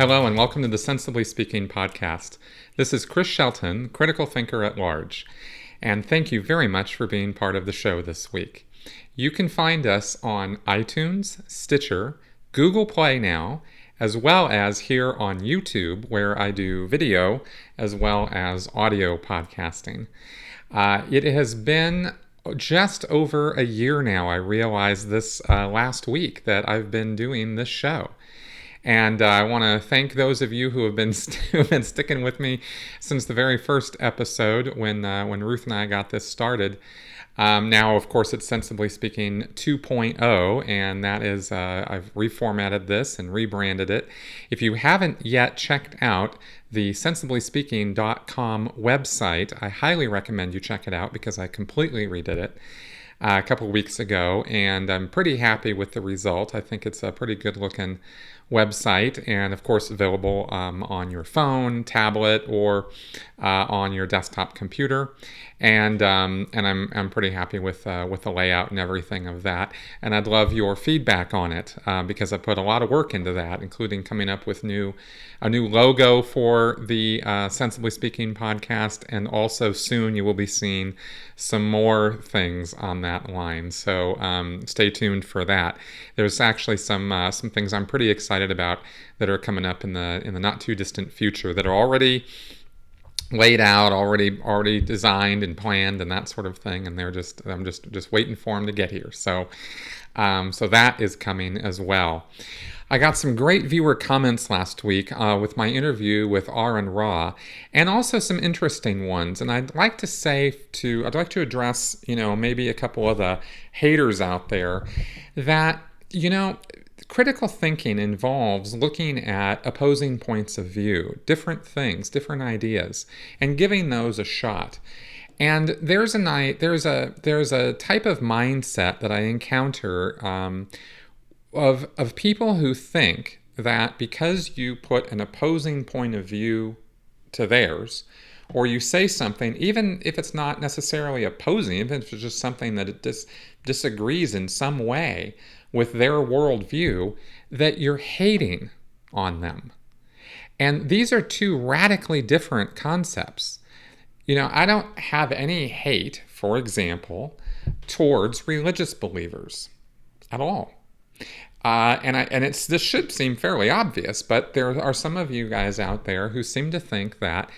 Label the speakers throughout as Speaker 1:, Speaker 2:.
Speaker 1: Hello and welcome to the Sensibly Speaking podcast. This is Chris Shelton, critical thinker at large, and thank you very much for being part of the show this week. You can find us on iTunes, Stitcher, Google Play now, as well as here on YouTube, where I do video as well as audio podcasting. It has been just over a year now, I realized this last week, that I've been doing this show. And I want to thank those of you who have been sticking with me since the very first episode when Ruth and I got this started. Now, of course, it's Sensibly Speaking 2.0, and that is, I've reformatted this and rebranded it. If you haven't yet checked out the sensiblyspeaking.com website, I highly recommend you check it out because I completely redid it a couple weeks ago, and I'm pretty happy with the result. I think it's a pretty good-looking website, and of course available on your phone, tablet, or on your desktop computer. And I'm pretty happy with the layout and everything of that. And I'd love your feedback on it because I put a lot of work into that, including coming up with a new logo for the Sensibly Speaking podcast, and also soon you will be seeing some more things on that line. So stay tuned for that. There's actually some things I'm pretty excited about that are coming up in the not too distant future that are already laid out, already designed and planned and that sort of thing, and I'm just waiting for them to get here. So that is coming as well. I got some great viewer comments last week with my interview with Aaron Ra, and also some interesting ones. And I'd like to address, maybe a couple of the haters out there that, critical thinking involves looking at opposing points of view, different things, different ideas, and giving those a shot. And there's a type of mindset that I encounter of people who think that because you put an opposing point of view to theirs, or you say something, even if it's not necessarily opposing, even if it's just something that it disagrees in some way with their worldview, that you're hating on them. And these are two radically different concepts. I don't have any hate, for example, towards religious believers at all. This should seem fairly obvious, but there are some of you guys out there who seem to think that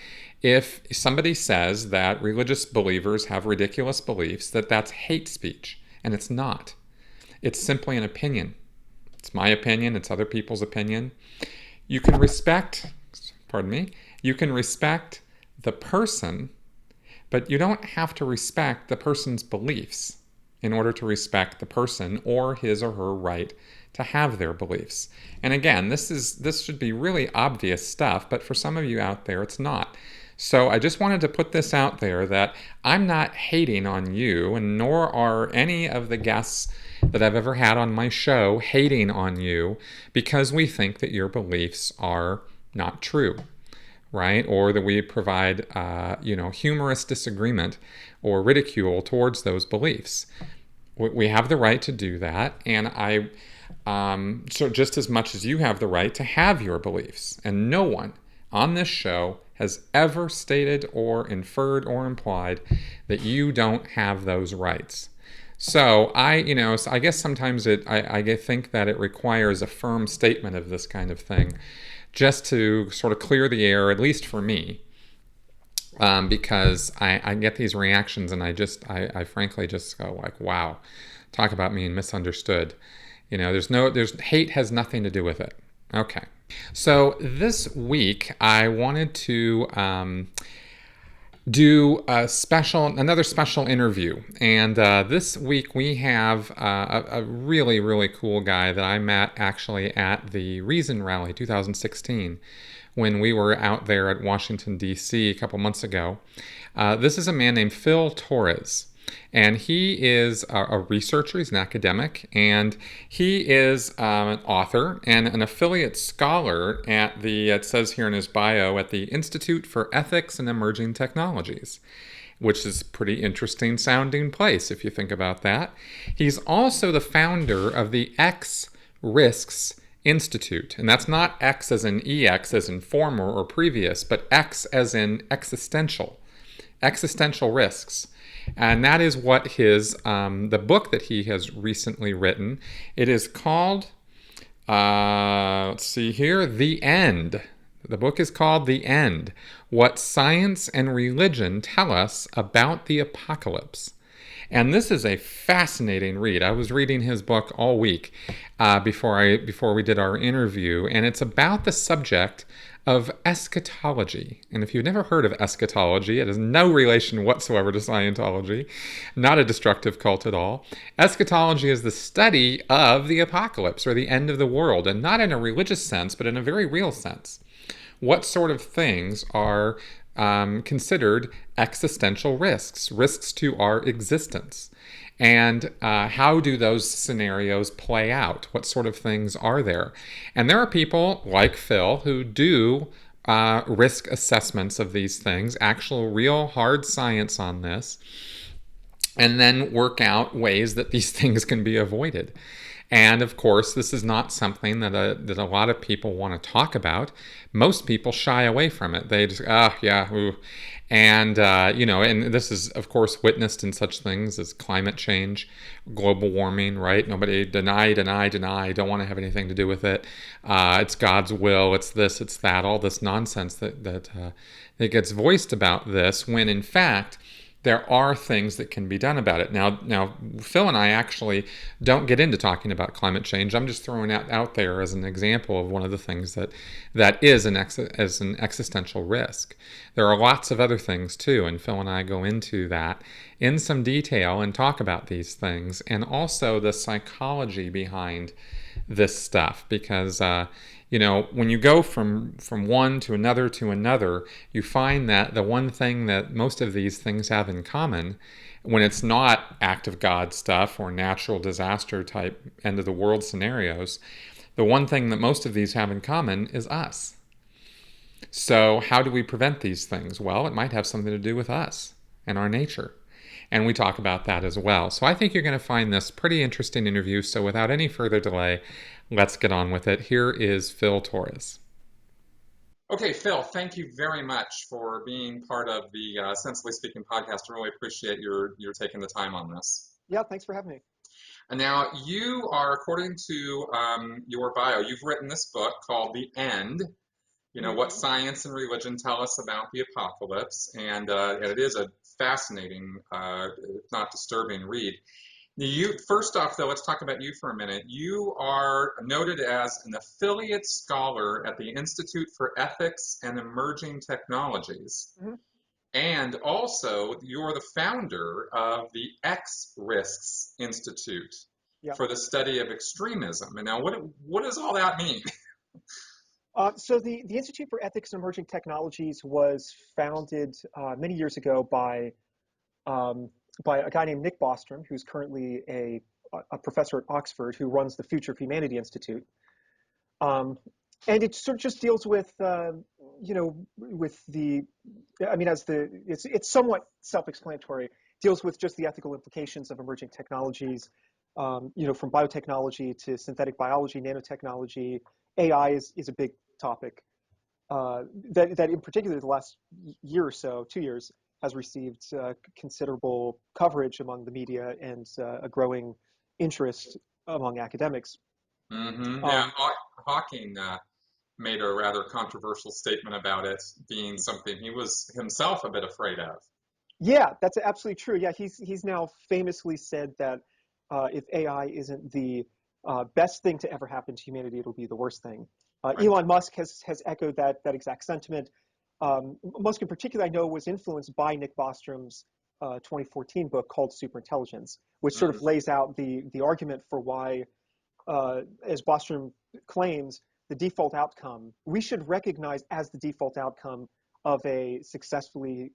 Speaker 1: if somebody says that religious believers have ridiculous beliefs, that's hate speech, and it's not. It's simply an opinion. It's my opinion. It's other people's opinion. You can respect the person, but you don't have to respect the person's beliefs in order to respect the person or his or her right to have their beliefs. And again, this should be really obvious stuff, but for some of you out there, it's not. So I just wanted to put this out there that I'm not hating on you, and nor are any of the guests that I've ever had on my show hating on you because we think that your beliefs are not true, right? Or that we provide, humorous disagreement or ridicule towards those beliefs. We have the right to do that, and so just as much as you have the right to have your beliefs. And no one on this show has ever stated or inferred or implied that you don't have those rights. So I guess sometimes I think that it requires a firm statement of this kind of thing just to sort of clear the air, at least for me, because I get these reactions and I frankly just go like, wow, talk about being misunderstood. Hate has nothing to do with it. Okay. So this week I wanted to do another special interview. And this week we have a really, really cool guy that I met actually at the Reason Rally 2016 when we were out there at Washington, D.C. a couple months ago. This is a man named Phil Torres. And he is a researcher, he's an academic, and he is an author and an affiliate scholar at it says here in his bio, at the Institute for Ethics and Emerging Technologies, which is a pretty interesting sounding place if you think about that. He's also the founder of the X Risks Institute. And that's not X as in EX as in former or previous, but X as in existential. Existential risks. And that is what the book that he has recently written, it is called, let's see here, The End. The book is called The End: What Science and Religion Tell Us About the Apocalypse. And this is a fascinating read. I was reading his book all week before we did our interview, and it's about the subject of eschatology. And if you've never heard of eschatology, it has no relation whatsoever to Scientology, not a destructive cult at all. Eschatology is the study of the apocalypse or the end of the world, and not in a religious sense, but in a very real sense. What sort of things are considered existential risks, risks to our existence? And how do those scenarios play out? What sort of things are there? And there are people like Phil who do risk assessments of these things, actual real hard science on this, and then work out ways that these things can be avoided. And of course, this is not something that a lot of people want to talk about. Most people shy away from it. They just, yeah, ooh. And, and this is, of course, witnessed in such things as climate change, global warming, right? Nobody deny, don't want to have anything to do with it. It's God's will, it's this, it's that, all this nonsense that gets voiced about this, when in fact, there are things that can be done about it. Now, Phil and I actually don't get into talking about climate change. I'm just throwing it out there as an example of one of the things that is as an existential risk. There are lots of other things too, and Phil and I go into that in some detail and talk about these things, and also the psychology behind this stuff, because when you go from one to another, you find that the one thing that most of these things have in common, when it's not act of God stuff or natural disaster type end of the world scenarios, the one thing that most of these have in common is us. So how do we prevent these things? Well, it might have something to do with us and our nature. And we talk about that as well. So I think you're going to find this pretty interesting interview. So without any further delay, let's get on with it. Here is Phil Torres. Okay, Phil, thank you very much for being part of the Sensibly Speaking podcast. I really appreciate your taking the time on this.
Speaker 2: Yeah, thanks for having me.
Speaker 1: And now you are, according to your bio, you've written this book called The End, What Science and Religion Tell Us About the Apocalypse. And it is a fascinating, if not disturbing read. First off, though, let's talk about you for a minute. You are noted as an affiliate scholar at the Institute for Ethics and Emerging Technologies. Mm-hmm. And also, you're the founder of the X Risks Institute for the study of extremism. And now, what does all that mean?
Speaker 2: So the Institute for Ethics and Emerging Technologies was founded many years ago by a guy named Nick Bostrom, who's currently a professor at Oxford, who runs the Future of Humanity Institute. And it sort of just deals with, it's somewhat self-explanatory, deals with just the ethical implications of emerging technologies, from biotechnology to synthetic biology, nanotechnology. AI is a big topic that in particular the last year or so, 2 years, has received considerable coverage among the media and a growing interest among academics.
Speaker 1: Mm-hmm. Yeah, Hawking made a rather controversial statement about it being something he was himself a bit afraid of.
Speaker 2: Yeah, that's absolutely true. Yeah, he's now famously said that if AI isn't the best thing to ever happen to humanity, it'll be the worst thing. Right. Elon Musk has echoed that exact sentiment. Musk in particular, I know, was influenced by Nick Bostrom's 2014 book called Superintelligence, which sort of lays out the argument for why, as Bostrom claims, the default outcome, we should recognize as the default outcome of a successfully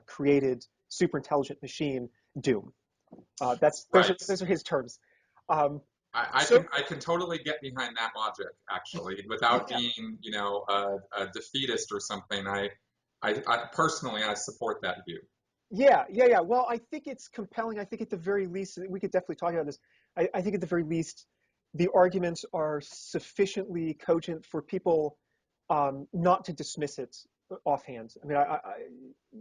Speaker 2: created superintelligent machine doom. Those are his terms.
Speaker 1: I can totally get behind that logic, actually, without being, a defeatist or something. I personally, I support that view.
Speaker 2: Yeah. Well, I think it's compelling. I think at the very least, we could definitely talk about this. I think at the very least, the arguments are sufficiently cogent for people not to dismiss it offhand. I mean,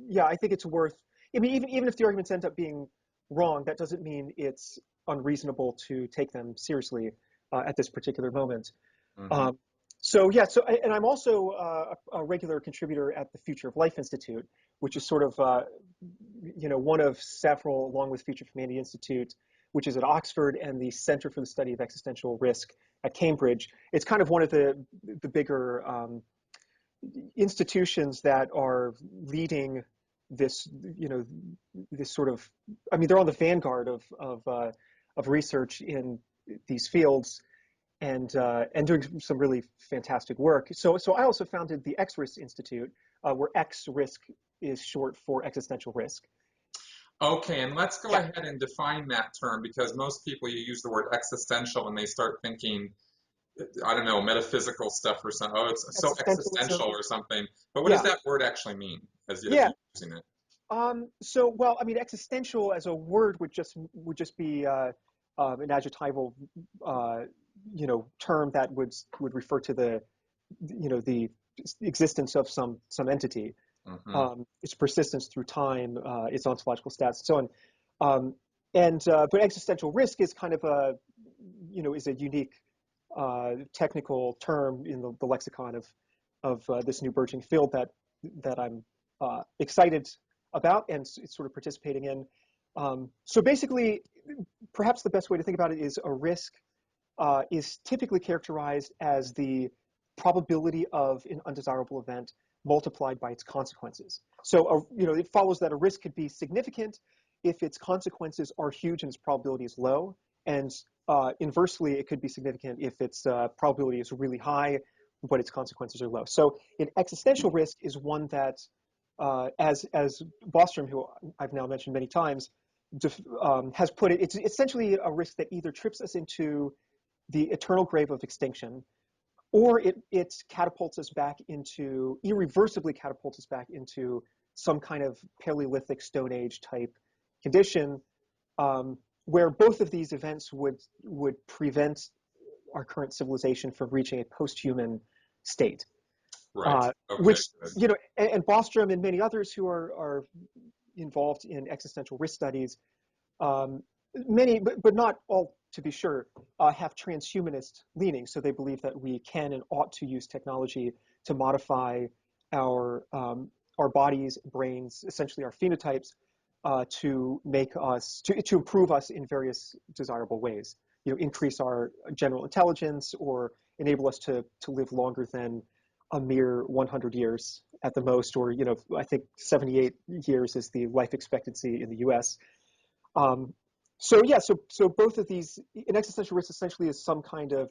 Speaker 2: yeah, I think it's worth. I mean, even if the arguments end up being wrong, that doesn't mean it's unreasonable to take them seriously at this particular moment.
Speaker 1: Mm-hmm.
Speaker 2: So yeah, and I'm also a regular contributor at the Future of Life Institute, which is sort of one of several, along with Future of Humanity Institute, which is at Oxford, and the Center for the Study of Existential Risk at Cambridge. It's kind of one of the bigger institutions that are leading this, this sort of. I mean, they're on the vanguard of research in these fields, and doing some really fantastic work. So I also founded the X-Risk Institute, where X-Risk is short for existential risk.
Speaker 1: Okay, and let's go
Speaker 2: Yeah,
Speaker 1: ahead and define that term, because most people, you use the word existential and they start thinking, I don't know, metaphysical stuff or something. Oh, it's so
Speaker 2: existentialism.
Speaker 1: existential or something. But what does
Speaker 2: Yeah,
Speaker 1: that word actually mean as
Speaker 2: yeah.
Speaker 1: you're using it?
Speaker 2: So, well, I mean, existential as a word would just be an adjectival, term that would refer to the existence of some entity,
Speaker 1: Mm-hmm.
Speaker 2: its persistence through time, its ontological status, and so on. Um, but existential risk is kind of is a unique technical term in the lexicon of this new burgeoning field that I'm excited about and sort of participating in. So basically, perhaps the best way to think about it is a risk is typically characterized as the probability of an undesirable event multiplied by its consequences. So, it follows that a risk could be significant if its consequences are huge and its probability is low, and inversely, it could be significant if its probability is really high, but its consequences are low. So, an existential risk is one that, as Bostrom, who I've now mentioned many times, has put it, it's essentially a risk that either trips us into the eternal grave of extinction, or it catapults us back into, irreversibly catapults us back into some kind of Paleolithic Stone Age type condition, where both of these events would prevent our current civilization from reaching a post-human state.
Speaker 1: Right. Okay,
Speaker 2: Which,
Speaker 1: good.
Speaker 2: and Bostrom and many others who are involved in existential risk studies, um, many, but not all, to be sure, have transhumanist leanings. So they believe that we can and ought to use technology to modify our bodies, brains, essentially our phenotypes, to make us to improve us in various desirable ways. Increase our general intelligence or enable us to live longer than a mere 100 years at the most, or I think 78 years is the life expectancy in the U.S. Um, so yeah, so both of these, an existential risk essentially is some kind of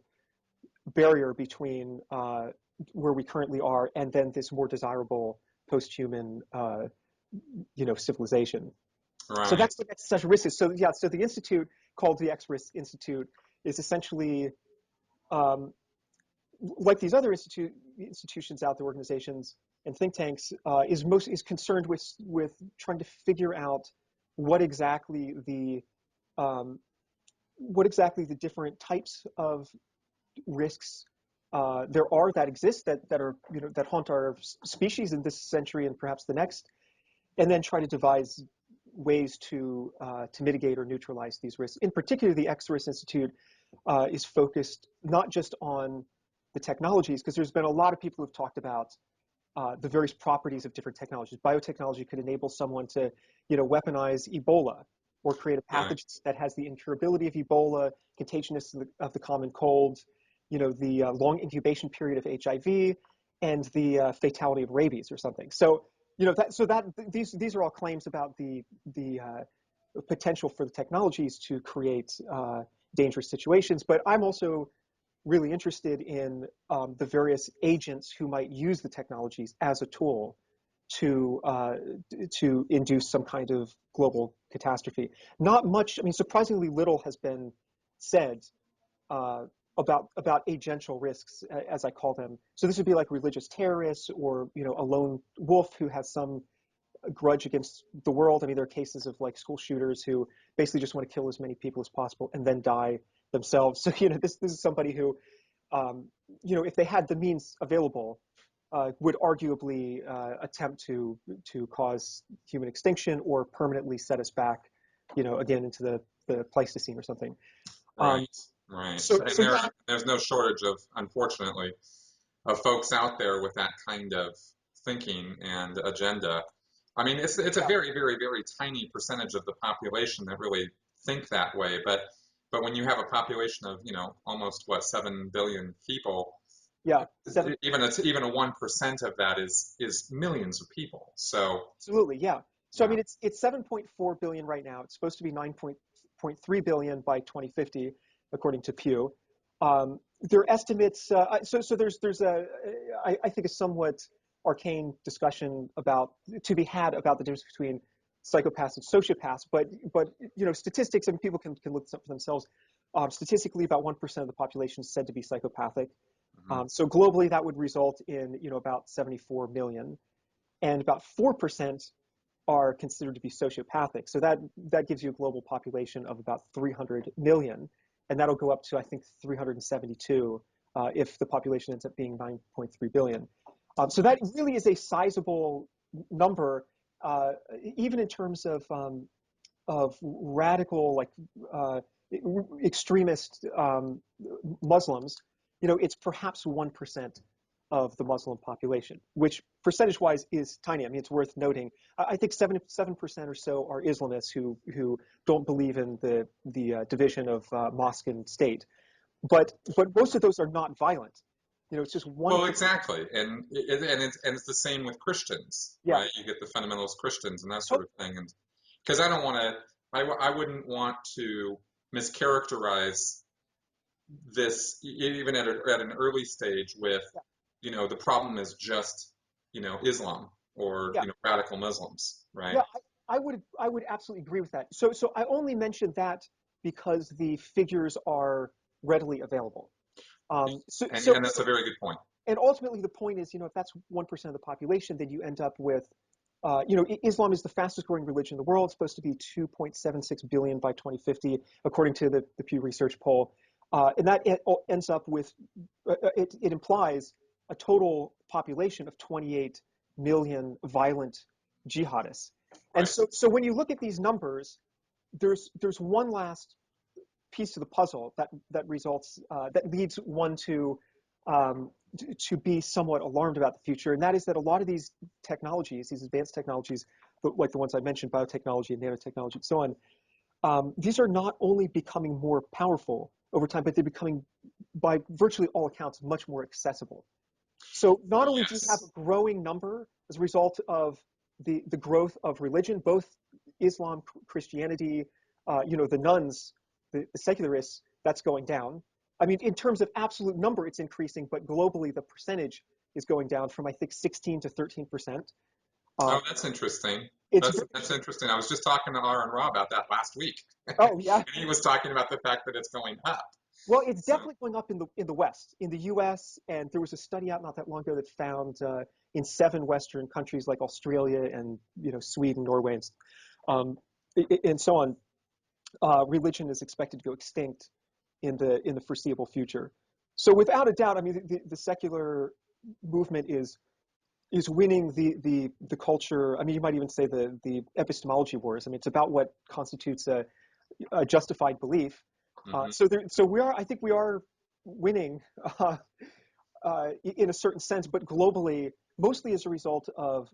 Speaker 2: barrier between where we currently are and then this more desirable post-human, civilization. So
Speaker 1: Right.
Speaker 2: that's what existential risk is. So yeah, so the institute called the X-Risk Institute is essentially like these other institutions out there, organizations and think tanks, is concerned with trying to figure out what exactly the um, different types of risks there are that exist that are that haunt our species in this century and perhaps the next, and then try to devise ways to mitigate or neutralize these risks. In particular, the X-Risk Institute is focused not just on the technologies, because there's been a lot of people who've talked about the various properties of different technologies. Biotechnology could enable someone to, weaponize Ebola or create a
Speaker 1: Right.
Speaker 2: pathogen that has the incurability of Ebola, contagiousness of the common cold, the long incubation period of HIV, and the fatality of rabies or something. So, these are all claims about the potential for the technologies to create dangerous situations. But I'm also really interested in the various agents who might use the technologies as a tool to induce some kind of global catastrophe. Not much, I mean, surprisingly little has been said uh, about agential risks, as I call them. So this would be like religious terrorists, or a lone wolf who has some grudge against the world. I mean, there are cases of like school shooters who basically just want to kill as many people as possible and then die themselves. So, this is somebody who, if they had the means available, would arguably attempt to cause human extinction or permanently set us back, again into the Pleistocene or something.
Speaker 1: Right, right.
Speaker 2: So,
Speaker 1: And
Speaker 2: so yeah,
Speaker 1: there's no shortage of, unfortunately, of folks out there with that kind of thinking and agenda. I mean, it's a
Speaker 2: yeah,
Speaker 1: very, very, very tiny percentage of the population that really think that way. But when you have a population of, almost what, 7 billion people,
Speaker 2: yeah, seven.
Speaker 1: even a 1% of that is millions of people. So
Speaker 2: Absolutely, yeah. So I
Speaker 1: yeah,
Speaker 2: mean, it's 7.4 billion right now. It's supposed to be 9.3 billion by 2050, according to Pew. Their estimates. So there's I think a somewhat arcane discussion to be had about the difference between psychopaths and sociopaths. But statistics, and people can look this up for themselves. Statistically, about 1% of the population is said to be psychopathic.
Speaker 1: hmm
Speaker 2: So globally, that would result in about 74 million, and about 4% are considered to be sociopathic. So that gives you a global population of about 300 million, and that'll go up to, I think, 372 if the population ends up being 9.3 billion. So that really is a sizable number, even in terms of radical, like extremist Muslims. It's perhaps 1% of the Muslim population, which percentage-wise is tiny. I mean, it's worth noting. I think 7% or so are Islamists who don't believe in the division of mosque and state, but most of those are not violent. It's just one.
Speaker 1: well, exactly, and it's the same with Christians,
Speaker 2: Yeah,
Speaker 1: right? You get the fundamentalist Christians and that sort
Speaker 2: totally.
Speaker 1: of thing, and because I don't want to, I wouldn't want to mischaracterize this even at an early stage with,
Speaker 2: Yeah,
Speaker 1: the problem is just, Islam or,
Speaker 2: yeah,
Speaker 1: radical Muslims, right?
Speaker 2: yeah. I would absolutely agree with that. So I only mentioned that because the figures are readily available. So,
Speaker 1: And
Speaker 2: so,
Speaker 1: and that's
Speaker 2: so
Speaker 1: a very good point.
Speaker 2: and ultimately the point is, if that's 1% of the population, then you end up with, Islam is the fastest growing religion in the world. It's supposed to be 2.76 billion by 2050, according to the Pew Research poll. And that ends up with, it implies a total population of 28 million violent jihadists. And
Speaker 1: Right.
Speaker 2: so when you look at these numbers, there's one last piece of the puzzle that leads one um, to be somewhat alarmed about the future, and that is that a lot of these technologies, these advanced technologies, like the ones I mentioned, biotechnology and nanotechnology and so on, these are not only becoming more powerful over time, but they're becoming, by virtually all accounts, much more accessible. So not only do you have a
Speaker 1: Yes.
Speaker 2: growing number as a result of the growth of religion, both Islam, Christianity, the nuns, the secularists, that's going down. I mean, in terms of absolute number, it's increasing, but globally the percentage is going down from, I think, 16 to 13%. Uh,
Speaker 1: Oh, that's interesting.
Speaker 2: it's
Speaker 1: That's interesting. I was just talking to Aaron Ra about that last week, and
Speaker 2: Oh yeah.
Speaker 1: he was talking about the fact that it's going up.
Speaker 2: Well, it's
Speaker 1: So,
Speaker 2: definitely going up in the West, in the U.S., and there was a study out not that long ago that found in 7 Western countries like Australia and Sweden, Norway, um, and so on, religion is expected to go extinct in the foreseeable future. So without a doubt, I mean, the secular movement is winning the culture. I mean, you might even say the epistemology wars. I mean, it's about what constitutes a justified belief.
Speaker 1: hmm
Speaker 2: So we are. I think we are winning in a certain sense, but globally, mostly as a result of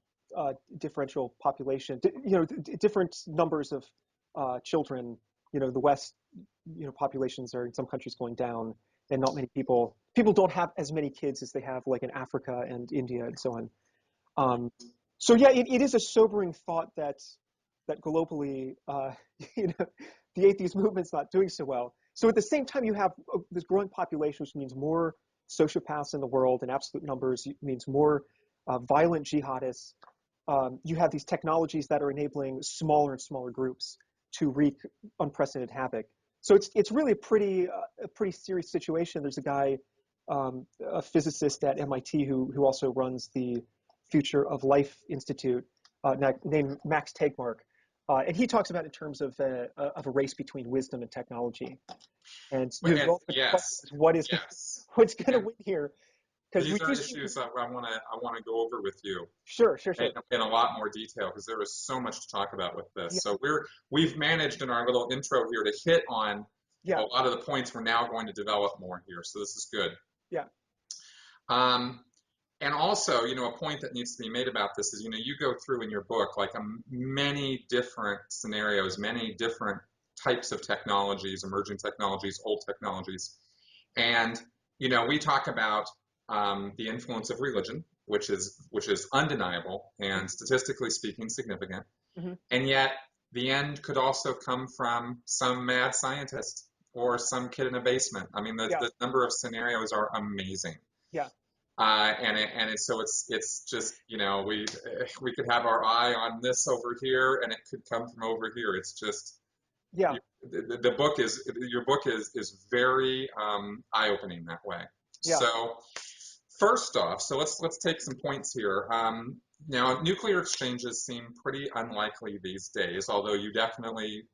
Speaker 2: differential population. Different numbers of children. The West, populations are in some countries going down, and not many people don't have as many kids as they have like in Africa and India and so on. So yeah, it is a sobering thought that globally, you know, the atheist movement's not doing so well. So at the same time, you have this growing population, which means more sociopaths in the world in absolute numbers, means more violent jihadists. You have these technologies that are enabling smaller and smaller groups to wreak unprecedented havoc. So it's really a pretty serious situation. There's a guy, a physicist at MIT who also runs the Future of Life Institute, named Max Tegmark. And he talks about it in terms of a race between wisdom and technology. And
Speaker 1: And
Speaker 2: the ultimate question
Speaker 1: yes,
Speaker 2: is what is
Speaker 1: yes.
Speaker 2: what's going to
Speaker 1: And
Speaker 2: win here? Because
Speaker 1: these
Speaker 2: we
Speaker 1: are
Speaker 2: do see.
Speaker 1: issues that I want to go over with you
Speaker 2: Sure, sure, sure.
Speaker 1: in a lot more detail because there is so much to talk about with this.
Speaker 2: Yeah,
Speaker 1: So we've managed in our little intro here to hit on a
Speaker 2: yeah,
Speaker 1: lot of the points we're now going to develop more here. So this is good.
Speaker 2: yeah,
Speaker 1: Um, and also, a point that needs to be made about this is, you go through in your book like many different scenarios, many different types of technologies, emerging technologies, old technologies, and we talk about the influence of religion, which is undeniable and statistically speaking significant,
Speaker 2: hmm
Speaker 1: and yet the end could also come from some mad scientist or some kid in a basement. I mean,
Speaker 2: yeah,
Speaker 1: the number of scenarios are amazing.
Speaker 2: yeah,
Speaker 1: So it's just we could have our eye on this over here, and it could come from over here. It's just
Speaker 2: yeah,
Speaker 1: the book is your book is very eye-opening that way.
Speaker 2: yeah,
Speaker 1: So first off, so let's take some points here. Now, nuclear exchanges seem pretty unlikely these days, although you definitely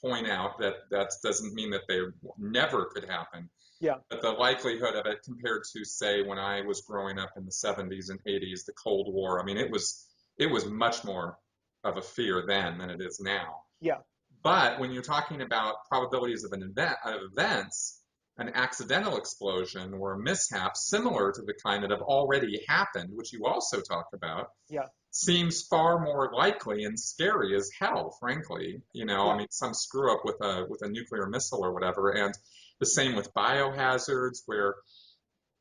Speaker 1: point out that that doesn't mean that they never could happen.
Speaker 2: yeah,
Speaker 1: But the likelihood of it compared to, say, when I was growing up in the 70s and 80s, the Cold War, I mean, it was much more of a fear then than it is now.
Speaker 2: yeah,
Speaker 1: But when you're talking about probabilities of events, an accidental explosion or a mishap similar to the kind that have already happened, which you also talk about,
Speaker 2: yeah,
Speaker 1: seems far more likely and scary as hell, frankly. I
Speaker 2: yeah,
Speaker 1: mean, some screw up with a nuclear missile or whatever, and the same with biohazards, where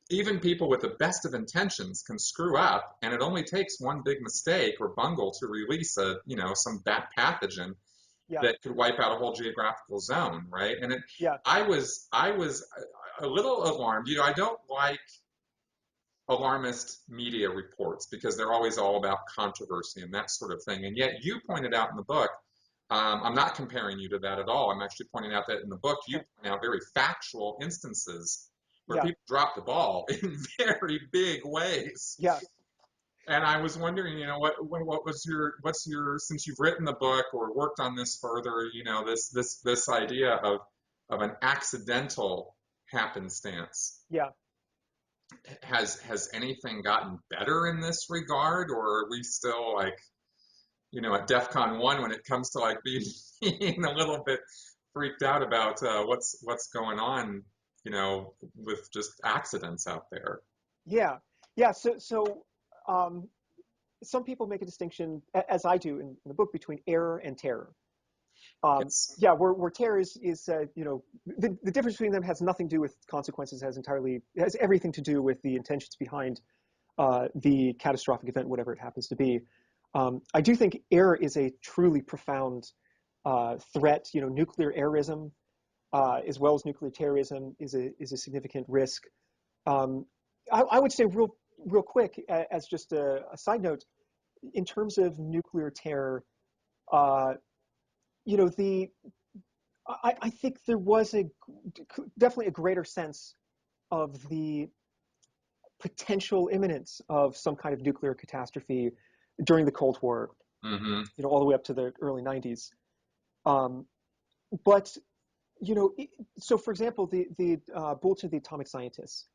Speaker 1: even people with the best of intentions can screw up, and it only takes one big mistake or bungle to release some bad pathogen
Speaker 2: yeah,
Speaker 1: that could wipe out a whole geographical zone, right? And
Speaker 2: yeah,
Speaker 1: I was a little alarmed. I don't like alarmist media reports because they're always all about controversy and that sort of thing. And yet you pointed out in the book, I'm not comparing you to that at all. I'm actually pointing out that in the book you
Speaker 2: okay,
Speaker 1: point out very factual instances where
Speaker 2: yeah,
Speaker 1: people drop the ball in very big ways.
Speaker 2: yeah,
Speaker 1: And I was wondering, what's your since you've written the book or worked on this further, this idea of an accidental happenstance.
Speaker 2: yeah.
Speaker 1: Has anything gotten better in this regard, or are we still like, at DEFCON 1 when it comes to like being a little bit freaked out about what's going on, with just accidents out there?
Speaker 2: Yeah, yeah. So um, some people make a distinction, as I do in the book, between error and terror.
Speaker 1: Yes.
Speaker 2: Yeah, where terror is the difference between them has nothing to do with consequences, has everything to do with the intentions behind the catastrophic event, whatever it happens to be. I do think error is a truly profound threat. Nuclear errorism, as well as nuclear terrorism, is a significant risk. Um, I would say real quick, as just a side note, in terms of nuclear terror, uh, the I think there was definitely a greater sense of the potential imminence of some kind of nuclear catastrophe during the Cold War,
Speaker 1: Mm-hmm.
Speaker 2: all the way up to the early 90s. Um, but so for example, the Bulletin of the Atomic Scientists,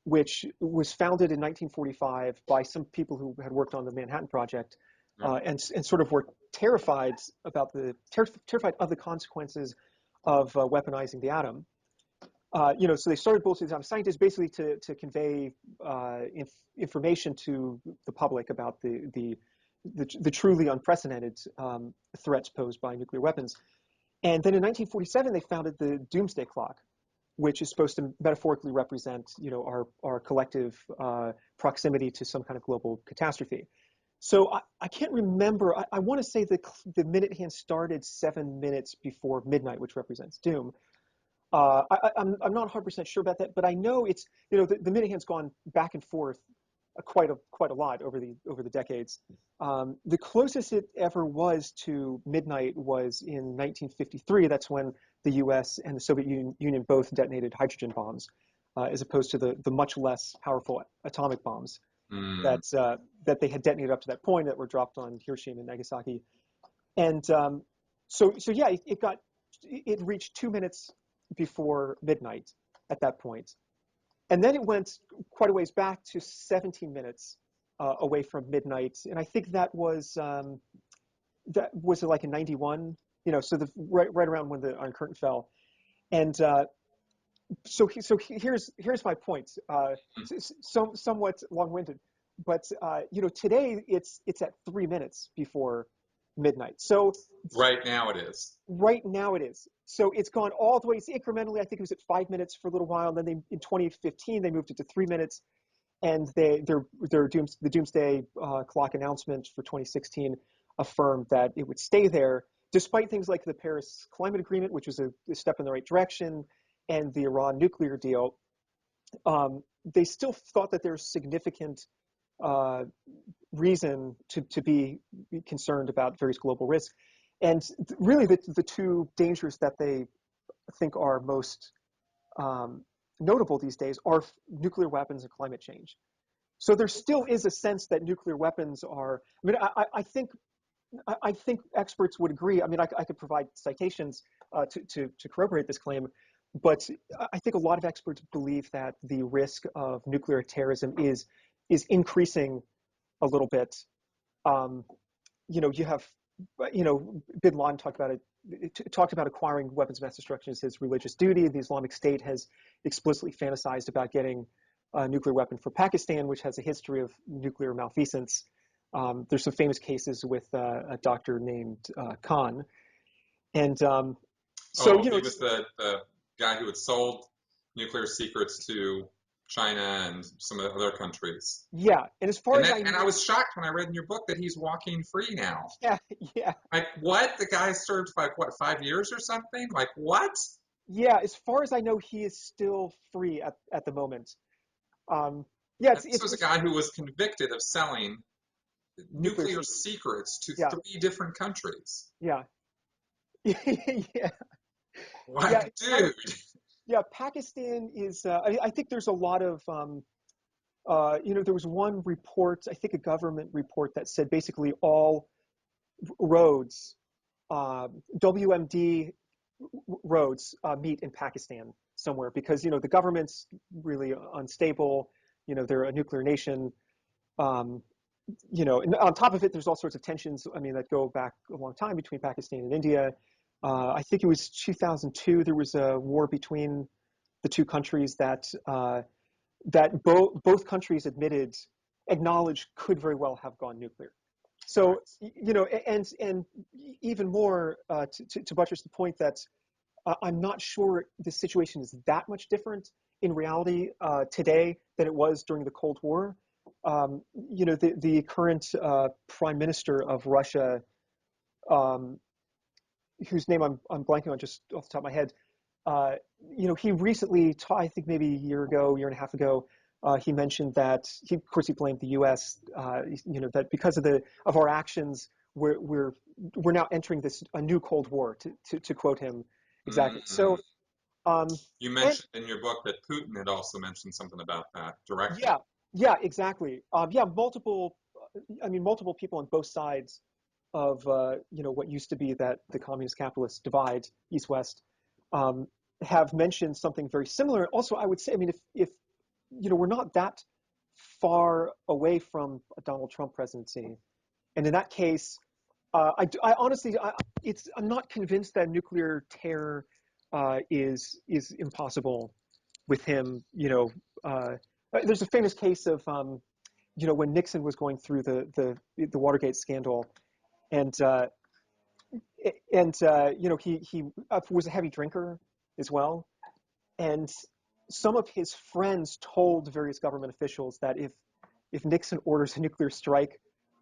Speaker 2: which was founded in 1945 by some people who had worked on the Manhattan Project,
Speaker 1: Yep.
Speaker 2: and sort of were terrified terrified of the consequences of weaponizing the atom. So they started Bulletin of the Atomic Scientists basically to convey information to the public about the truly unprecedented threats posed by nuclear weapons. And then in 1947, they founded the Doomsday Clock, which is supposed to metaphorically represent, our collective proximity to some kind of global catastrophe. So I can't remember. I want to say the minute hand started 7 minutes before midnight, which represents doom. I'm not 100% sure about that, but I know it's the minute hand's gone back and forth quite a lot over the decades. The closest it ever was to midnight was in 1953. That's when the U.S. and the Soviet Union both detonated hydrogen bombs, as opposed to the much less powerful atomic bombs
Speaker 1: Mm.
Speaker 2: that they had detonated up to that point that were dropped on Hiroshima and Nagasaki. And so yeah, it reached 2 minutes before midnight at that point, and then it went quite a ways back to 17 minutes away from midnight, and I think that was like in 91, so right around when the Iron Curtain fell, and so here's my point, somewhat long-winded, but today it's at 3 minutes before midnight. So
Speaker 1: Right now it is.
Speaker 2: right now it is. So it's gone all the way incrementally. I think it was at 5 minutes for a little while. And then in 2015 they moved it to 3 minutes, and the doomsday clock announcement for 2016 affirmed that it would stay there, despite things like the Paris Climate Agreement, which was a step in the right direction, and the Iran nuclear deal. They still thought that there's significant uh, reason to be concerned about various global risks. And really, the two dangers that they think are most notable these days are nuclear weapons and climate change. So there still is a sense that nuclear weapons are. I mean, I think experts would agree. I mean, I could provide citations to corroborate this claim, but I think a lot of experts believe that the risk of nuclear terrorism is increasing a little bit. Um, you have, Bin Laden talked about talked about acquiring weapons of mass destruction as his religious duty. The Islamic State has explicitly fantasized about getting a nuclear weapon for Pakistan, which has a history of nuclear malfeasance. There's some famous cases with a doctor named Khan, and so
Speaker 1: Oh, he was the guy who had sold nuclear secrets to China and some of the other countries.
Speaker 2: yeah. And as far as I
Speaker 1: And I
Speaker 2: know,
Speaker 1: was shocked when I read in your book that he's walking free now.
Speaker 2: yeah, yeah,
Speaker 1: Like what? The guy served like what, 5 years or something? Like what?
Speaker 2: yeah. As far as I know, he is still free at the moment. Um, yeah,
Speaker 1: And this was a
Speaker 2: it's
Speaker 1: guy who was convicted of selling
Speaker 2: nuclear
Speaker 1: nuclear
Speaker 2: secrets.
Speaker 1: secrets to
Speaker 2: Yeah,
Speaker 1: 3 different countries.
Speaker 2: yeah, yeah, yeah.
Speaker 1: Like,
Speaker 2: It's kind of,
Speaker 1: dude.
Speaker 2: yeah. Pakistan is. I think there's a lot of. There was one report, I think a government report, that said basically all roads, WMD roads, meet in Pakistan somewhere because the government's really unstable. They're a nuclear nation. Um, and on top of it, there's all sorts of tensions. I mean, that go back a long time between Pakistan and India. I think it was 2002. There was a war between the two countries that both countries acknowledged could very well have gone nuclear. So
Speaker 1: Right.
Speaker 2: and even more to buttress the point that I'm not sure the situation is that much different in reality today than it was during the Cold War. The current prime minister of Russia, um, whose name I'm blanking on just off the top of my head, uh, he recently, I think maybe a year and a half ago, he mentioned that of course, he blamed the U.S. That because of our actions, we're now entering a new Cold War, to quote him exactly.
Speaker 1: Mm-hmm.
Speaker 2: So, um,
Speaker 1: You
Speaker 2: and
Speaker 1: mentioned in your book that Putin had also mentioned something about that directly.
Speaker 2: yeah, yeah, exactly. Yeah, multiple people on both sides of what used to be that the communist capitalist divide, east west, um, have mentioned something very similar. Also, I would say, I mean, if we're not that far away from a Donald Trump presidency, and in that case, I honestly, I'm not convinced that nuclear terror is impossible with him. There's a famous case of when Nixon was going through the Watergate scandal, and he was a heavy drinker as well, and some of his friends told various government officials that if Nixon orders a nuclear strike,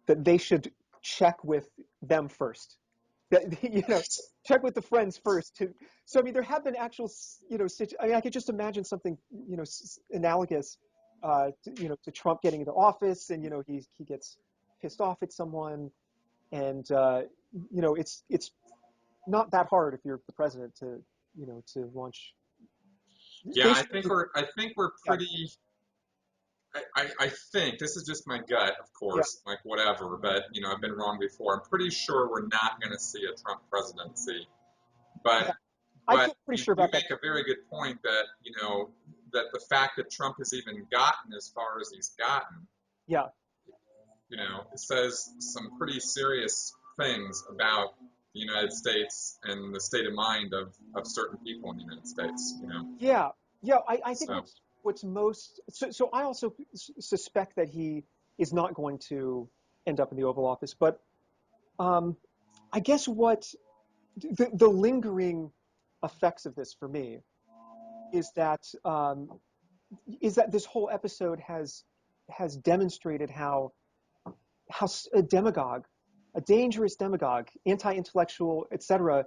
Speaker 2: that they should check with them first. That check with the friends first. So I mean, there have been actual I mean, I could just imagine something analogous to Trump getting into office, and he gets pissed off at someone, and it's not that hard if you're the president to launch
Speaker 1: Yeah,
Speaker 2: basically.
Speaker 1: I think we're
Speaker 2: Yeah,
Speaker 1: pretty I think this is just my gut, of
Speaker 2: Yeah,
Speaker 1: course, like whatever, but I've been wrong before. I'm pretty sure we're not going to see a Trump presidency,
Speaker 2: yeah.
Speaker 1: but
Speaker 2: I feel pretty
Speaker 1: you,
Speaker 2: sure
Speaker 1: you
Speaker 2: about that
Speaker 1: make
Speaker 2: too.
Speaker 1: a very good point that that the fact that Trump has even gotten as far as he's gotten,
Speaker 2: Yeah,
Speaker 1: it says some pretty serious things about the United States and the state of mind of certain people in the United States.
Speaker 2: yeah, yeah. I think
Speaker 1: So
Speaker 2: what's most so I also suspect that he is not going to end up in the Oval Office, but um, I guess what the lingering effects of this for me is that this whole episode has demonstrated how a demagogue, a dangerous demagogue, anti-intellectual, etc.,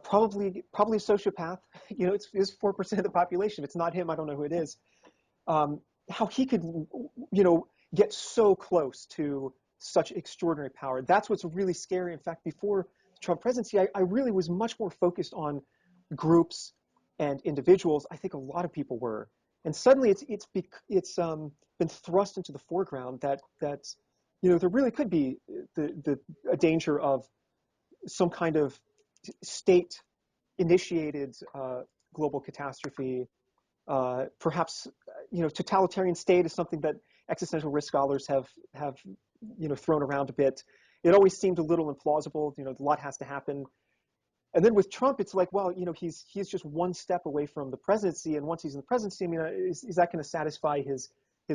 Speaker 2: probably a sociopath. It's 4% of the population. If it's not him, I don't know who it is. How he could, get so close to such extraordinary power. That's what's really scary. In fact, before the Trump presidency, I really was much more focused on groups and individuals. I think a lot of people were, and suddenly it's been thrust into the foreground that there really could be a danger of some kind of state initiated global catastrophe. Perhaps totalitarian state is something that existential risk scholars have thrown around a bit. It always seemed a little implausible. A lot has to happen. And then with Trump, it's like, well, he's just one step away from the presidency, and once he's in the presidency, I mean, is that going to satisfy his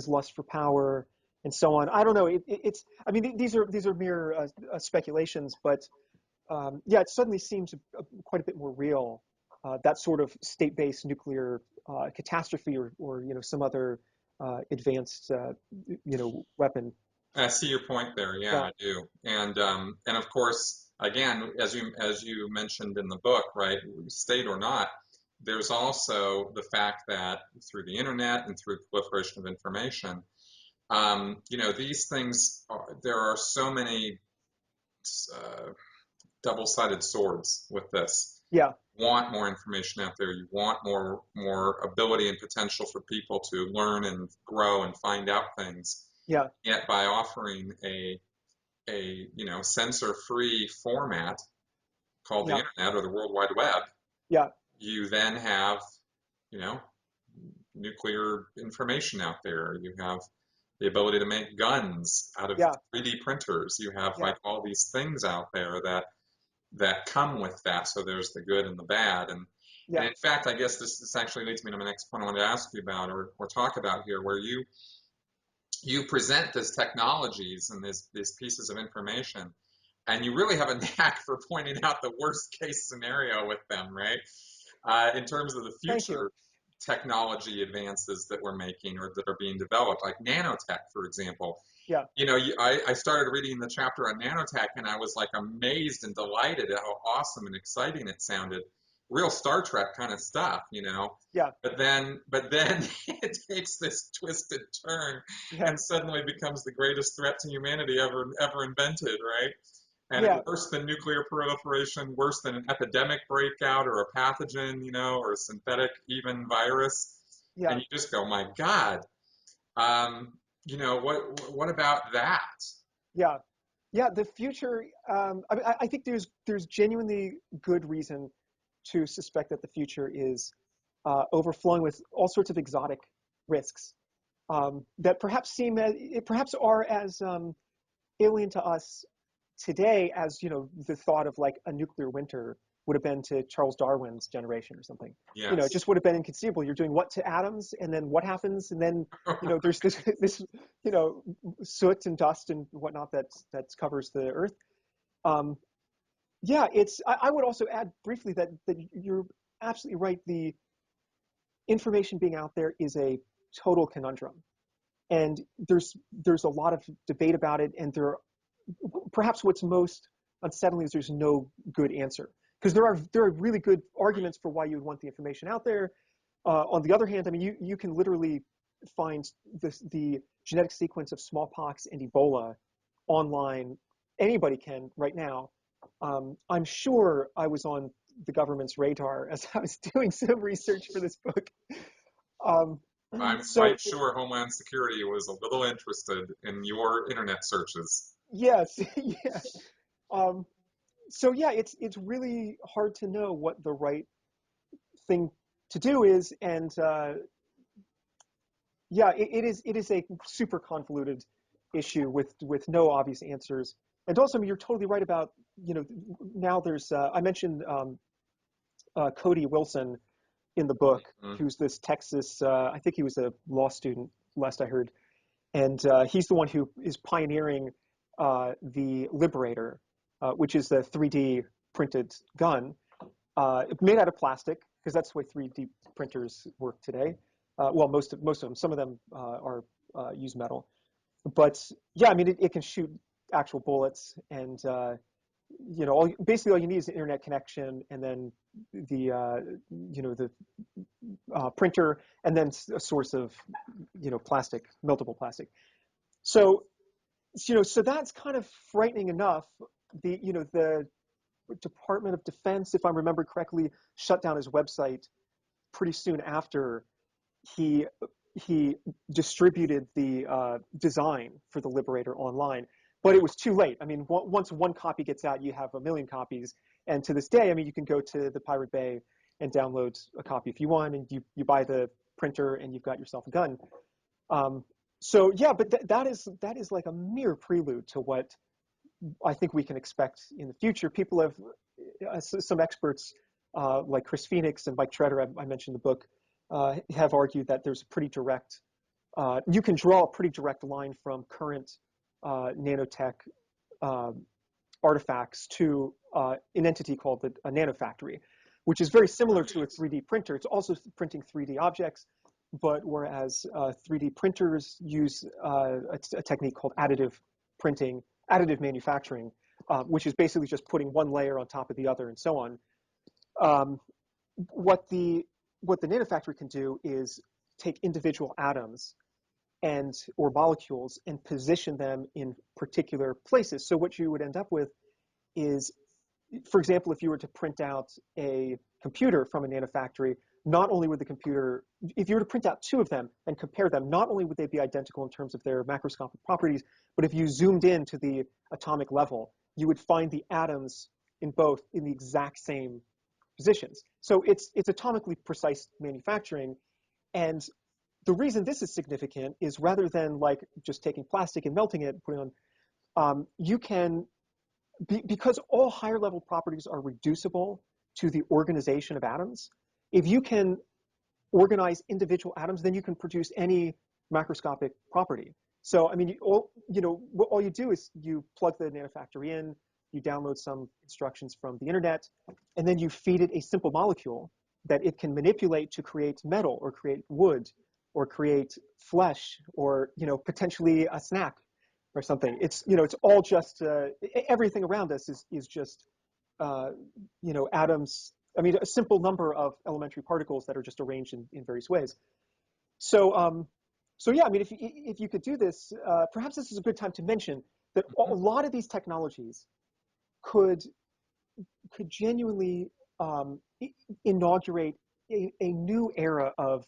Speaker 2: lust for power and so on? I don't know. It's I mean, these are mere speculations, but yeah, it suddenly seems quite a bit more real. That sort of state-based nuclear catastrophe, or some other advanced weapon.
Speaker 1: I see your point there. Yeah,
Speaker 2: Yeah,
Speaker 1: I do. And of course, again, as you mentioned in the book, right, state or not, there's also the fact that through the internet and through the proliferation of information, these things there are so many uh, double-sided swords with this.
Speaker 2: yeah,
Speaker 1: You want more information out there. You want more ability and potential for people to learn and grow and find out things.
Speaker 2: yeah,
Speaker 1: Yet by offering a censor-free format called the
Speaker 2: yeah,
Speaker 1: internet or the World Wide Web,
Speaker 2: yeah,
Speaker 1: you then have you know nuclear information out there. You have the ability to make guns out of
Speaker 2: yeah,
Speaker 1: 3D printers. You have
Speaker 2: yeah,
Speaker 1: like all these things out there that come with that. So there's the good and the bad. And
Speaker 2: yeah,
Speaker 1: in fact, I guess this actually leads me to my next point I wanted to ask you about or talk about here, where you present these technologies and these pieces of information, and you really have a knack for pointing out the worst case scenario with them, right? In terms of the
Speaker 2: thank you.
Speaker 1: future technology advances that we're making or that are being developed, like nanotech, for example.
Speaker 2: Yeah,
Speaker 1: I started reading the chapter on nanotech and I was like amazed and delighted at how awesome and exciting it sounded. Real Star Trek kind of stuff.
Speaker 2: yeah,
Speaker 1: But then it takes this twisted turn
Speaker 2: yeah,
Speaker 1: and suddenly becomes the greatest threat to humanity ever invented, right? And
Speaker 2: yeah,
Speaker 1: worse than nuclear proliferation, worse than an epidemic breakout or a pathogen, or a synthetic even virus. And
Speaker 2: yeah,
Speaker 1: you just go, my God, what about that?
Speaker 2: yeah, yeah. The future. I think there's genuinely good reason to suspect that the future is overflowing with all sorts of exotic risks that perhaps are as alien to us today as the thought of like a nuclear winter would have been to Charles Darwin's generation or something. It
Speaker 1: Yes.
Speaker 2: just would have been inconceivable. You're doing what to atoms, and then what happens, and then there's this soot and dust and whatnot that covers the Earth. Um, yeah, I would also add briefly that you're absolutely right. The information being out there is a total conundrum, and there's a lot of debate about it, and perhaps what's most unsettling is there's no good answer, because there are really good arguments for why you would want the information out there. On the other hand, I mean, you can literally find the genetic sequence of smallpox and Ebola online. Anybody can right now. I'm sure I was on the government's radar as I was doing some research for this book. Um,
Speaker 1: I'm
Speaker 2: So
Speaker 1: sure Homeland Security was a little interested in your internet searches.
Speaker 2: yes, yeah. Um, so yeah, it's really hard to know what the right thing to do is, and yeah, it is a super convoluted issue with no obvious answers. And also, I mean, you're totally right about, now there's I mentioned Cody Wilson in the book,
Speaker 1: Mhm.
Speaker 2: who's this Texas, I think he was a law student last I heard, and he's the one who is pioneering the Liberator, which is the 3D printed gun made out of plastic, because that's the way 3D printers work today. Well, most of them. Some of them are use metal, but yeah, I mean, it can shoot actual bullets, and basically all you need is an internet connection, and then the printer, and then a source of plastic, meltable plastic. So so that's kind of frightening enough. The Department of Defense, if I remember correctly, shut down his website pretty soon after he he distributed the design for the Liberator online. But it was too late. I mean, once one copy gets out, you have a million copies. And to this day, I mean, you can go to the Pirate Bay and download a copy if you want, and you buy the printer, and you've got yourself a gun. Um, so yeah, but that is like a mere prelude to what I think we can expect in the future. People have some experts like Chris Phoenix and Mike Treader, I mentioned in the book, have argued that there's a pretty direct, you can draw a pretty direct line from current nanotech uh, artifacts to an entity called a nanofactory, which is very similar to a
Speaker 1: Right.
Speaker 2: 3D printer. It's also printing 3D objects, but whereas 3D printers use a technique called additive manufacturing, which is basically just putting one layer on top of the other and so on. Um, what the what the nanofactory can do is take individual atoms and or molecules and position them in particular places. So what you would end up with is, for example, if you were to print out a computer from a nanofactory, not only would the computer, if you were to print out two of them and compare them, not only would they be identical in terms of their macroscopic properties, but if you zoomed in to the atomic level, you would find the atoms in both in the exact same positions. So it's atomically precise manufacturing. And the reason this is significant is, rather than like just taking plastic and melting it and putting on, you can, because all higher level properties are reducible to the organization of atoms, if you can organize individual atoms, then you can produce any macroscopic property. So, I mean, all you do is you plug the nanofactory in, you download some instructions from the internet, and then you feed it a simple molecule that it can manipulate to create metal or create wood or create flesh or, potentially a snack or something. It's all just everything around us is just uh, atoms. I mean, a simple number of elementary particles that are just arranged in various ways. So, so yeah, I mean, if you could do this, perhaps this is a good time to mention that a
Speaker 1: Mhm.
Speaker 2: lot of these technologies could could genuinely inaugurate a new era of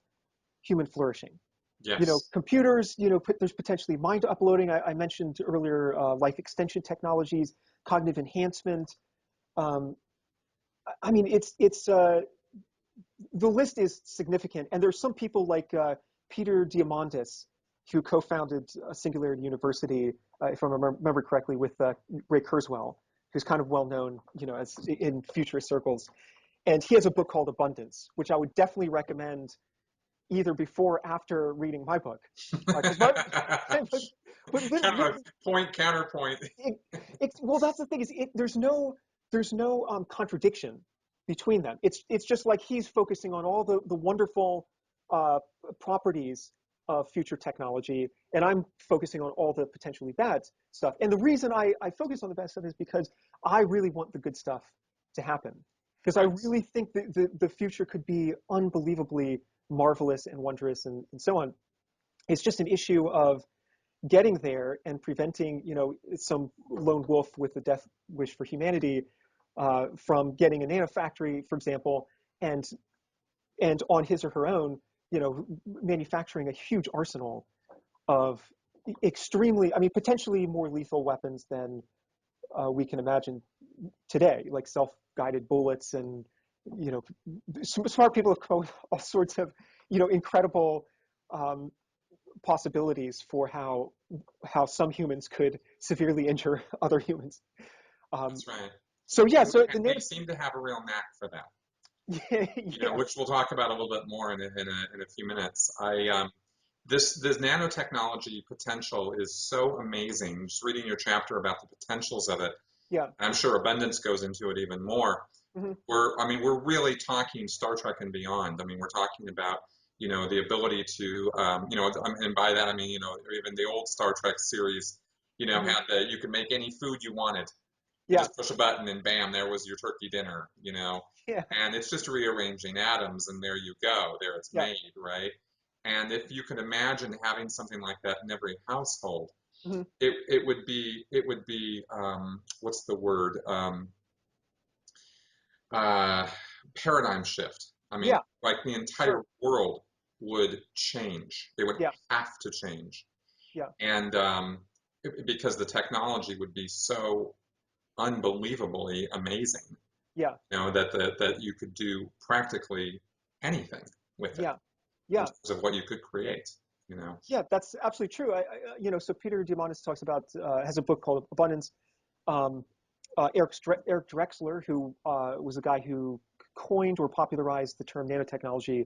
Speaker 2: human flourishing.
Speaker 1: Yes.
Speaker 2: Computers, there's potentially mind uploading. I mentioned earlier life extension technologies, cognitive enhancement. Um, I mean, it's the list is significant, and there's some people like Peter Diamandis, who co-founded Singularity University, if I remember correctly, with Ray Kurzweil, who's kind of well known, as in futurist circles. And he has a book called Abundance, which I would definitely recommend either before or after reading my book, because my book, but
Speaker 1: Kind of a point counterpoint.
Speaker 2: it, well, that's the thing, is there's no contradiction between them. It's just like he's focusing on all the wonderful uh, properties of future technology, and I'm focusing on all the potentially bad stuff. And the reason I focus on the bad stuff is because I really want the good stuff to happen, because I
Speaker 1: Right.
Speaker 2: really think that the future could be unbelievably marvelous and wondrous and so on. It's just an issue of getting there and preventing, some lone wolf with a death wish for humanity from getting a nanofactory, for example, and on his or her own manufacturing a huge arsenal of extremely, I mean, potentially more lethal weapons than we can imagine today, like self-guided bullets and, smart people have come up with all sorts of, incredible um, possibilities for how some humans could severely injure other humans. Um,
Speaker 1: That's right.
Speaker 2: so yeah,
Speaker 1: And we,
Speaker 2: so
Speaker 1: and
Speaker 2: the
Speaker 1: we
Speaker 2: native,
Speaker 1: seem to have a real knack for that.
Speaker 2: yeah,
Speaker 1: Which we'll talk about a little bit more in a few minutes. This nanotechnology potential is so amazing. Just reading your chapter about the potentials of it,
Speaker 2: yeah,
Speaker 1: I'm sure abundance goes into it even more.
Speaker 2: hmm
Speaker 1: We're really talking Star Trek and beyond. I mean, we're talking about, the ability to, and by that I mean, or even the old Star Trek series,
Speaker 2: hmm
Speaker 1: had the, you could make any food you wanted. You
Speaker 2: yeah,
Speaker 1: just push a button and bam, there was your turkey dinner.
Speaker 2: yeah,
Speaker 1: And it's just rearranging atoms and there you go. There it's
Speaker 2: yeah,
Speaker 1: made, right? And if you could imagine having something like that in every household,
Speaker 2: hmm
Speaker 1: it would be what's the word? Uh, Paradigm shift. I mean,
Speaker 2: yeah,
Speaker 1: like the entire
Speaker 2: sure,
Speaker 1: world would change. It would
Speaker 2: yeah,
Speaker 1: have to change.
Speaker 2: yeah,
Speaker 1: And because the technology would be so unbelievably amazing,
Speaker 2: yeah,
Speaker 1: that you could do practically anything with it
Speaker 2: yeah,
Speaker 1: in
Speaker 2: yeah.
Speaker 1: terms of what you could create.
Speaker 2: Yeah, that's absolutely true. So Peter Diamandis talks about has a book called Abundance. Um, Eric Drexler, who was the guy who coined or popularized the term nanotechnology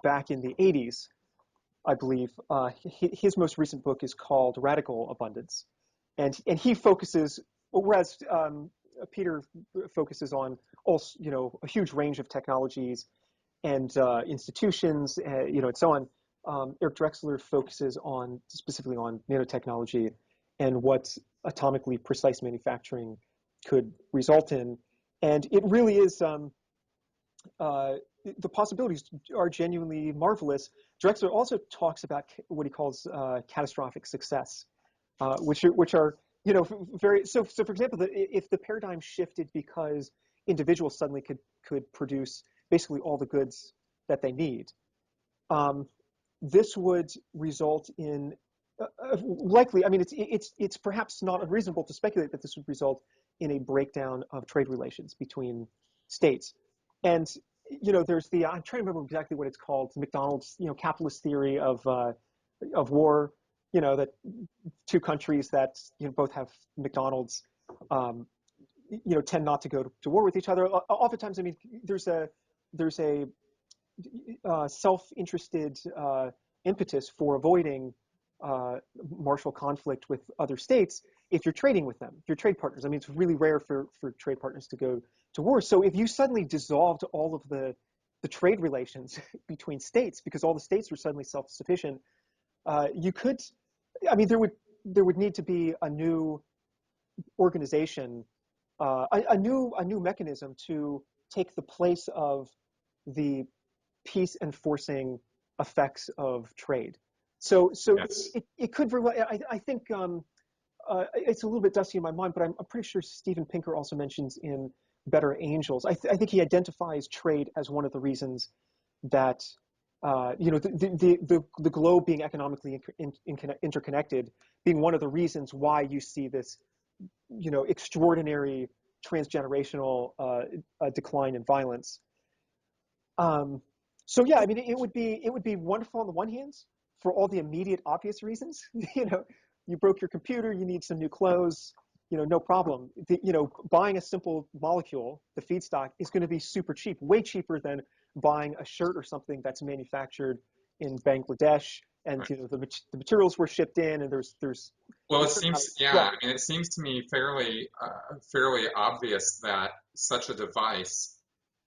Speaker 2: back in the 80s, I believe. His most recent book is called Radical Abundance, and he focuses, whereas Peter focuses on also, a huge range of technologies and institutions, and so on. Eric Drexler focuses on specifically on nanotechnology and what atomically precise manufacturing could result in. And it really is, uh, the possibilities are genuinely marvelous. Drexler also talks about what he calls catastrophic success, which are very so. For example, if the paradigm shifted because individuals suddenly could produce basically all the goods that they need, um, this would result in likely. I mean, it's perhaps not unreasonable to speculate that this would result in a breakdown of trade relations between states. And there's the I'm trying to remember exactly what it's called. McDonald's, capitalist theory of war. That two countries that both have McDonald's, um, tend not to go to war with each other. Oftentimes, I mean, there's a self-interested impetus for avoiding martial conflict with other states if you're trading with them, if you're trade partners. I mean, it's really rare for trade partners to go to war. So if you suddenly dissolved all of the trade relations between states because all the states were suddenly self-sufficient, you could, I mean, there would need to be a new organization, a new mechanism to take the place of the peace enforcing effects of trade. So
Speaker 1: Yes.
Speaker 2: it could very well. I think it's a little bit dusty in my mind, but I'm pretty sure Steven Pinker also mentions in Better Angels. I think he identifies trade as one of the reasons that the globe being economically interconnected being one of the reasons why you see this extraordinary transgenerational decline in violence. Um, so yeah, I mean, it would be wonderful on the one hand for all the immediate obvious reasons. You broke your computer, you need some new clothes. No problem. Buying a simple molecule, the feedstock, is going to be super cheap, way cheaper than buying a shirt or something that's manufactured in Bangladesh, and
Speaker 1: Right.
Speaker 2: the materials were shipped in, and
Speaker 1: Well, it
Speaker 2: there's certain
Speaker 1: seems,
Speaker 2: yeah,
Speaker 1: yeah, I mean, it seems to me fairly obvious that such a device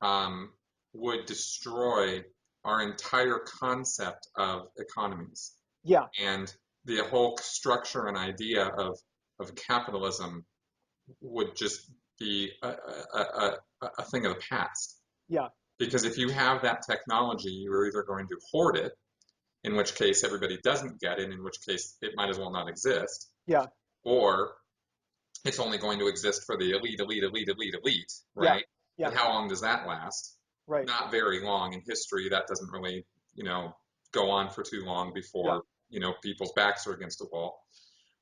Speaker 1: um, would destroy our entire concept of economies
Speaker 2: yeah,
Speaker 1: and the whole structure and idea of capitalism would just be a thing of the past.
Speaker 2: yeah,
Speaker 1: Because if you have that technology, you're either going to hoard it, in which case everybody doesn't get it, in which case it might as well not exist,
Speaker 2: yeah,
Speaker 1: or it's only going to exist for the elite, elite, elite, elite, elite,
Speaker 2: yeah,
Speaker 1: right?
Speaker 2: yeah,
Speaker 1: And how long does that last?
Speaker 2: right,
Speaker 1: Not very long in history. That doesn't really go on for too long
Speaker 2: Yeah.
Speaker 1: before, people's backs are against a wall.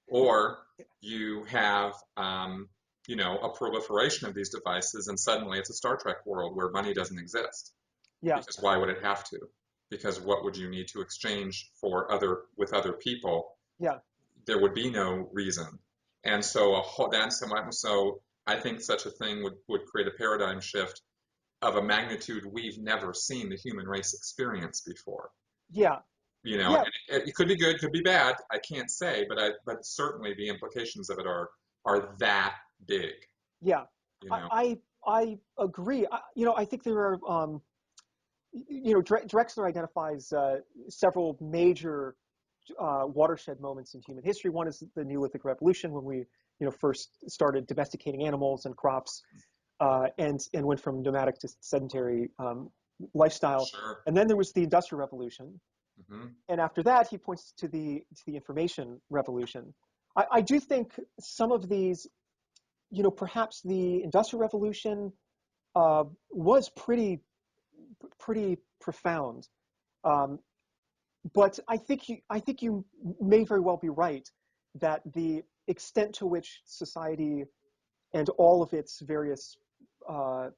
Speaker 1: Or you have, a proliferation of these devices, and suddenly it's a Star Trek world where money doesn't exist.
Speaker 2: Yeah.
Speaker 1: Because why would it have to? Because what would you need to exchange with other people?
Speaker 2: Yeah.
Speaker 1: There would be no reason. And so so I think such a thing would create a paradigm shift of a magnitude we've never seen the human race experience before.
Speaker 2: Yeah. Yeah.
Speaker 1: And it could be good, could be bad. I can't say, but certainly the implications of it are that big.
Speaker 2: Yeah.
Speaker 1: You
Speaker 2: I
Speaker 1: know,
Speaker 2: I, I agree. I think there are Drexler identifies several major watershed moments in human history. One is the Neolithic Revolution, when we first started domesticating animals and crops, and went from nomadic to sedentary lifestyle.
Speaker 1: sure.
Speaker 2: And then there was the Industrial Revolution,
Speaker 1: Hmm.
Speaker 2: and after that, he points to the Information Revolution. I do think some of these, perhaps the Industrial Revolution was pretty profound. Um, but I think you may very well be right that the extent to which society and all of its various uh,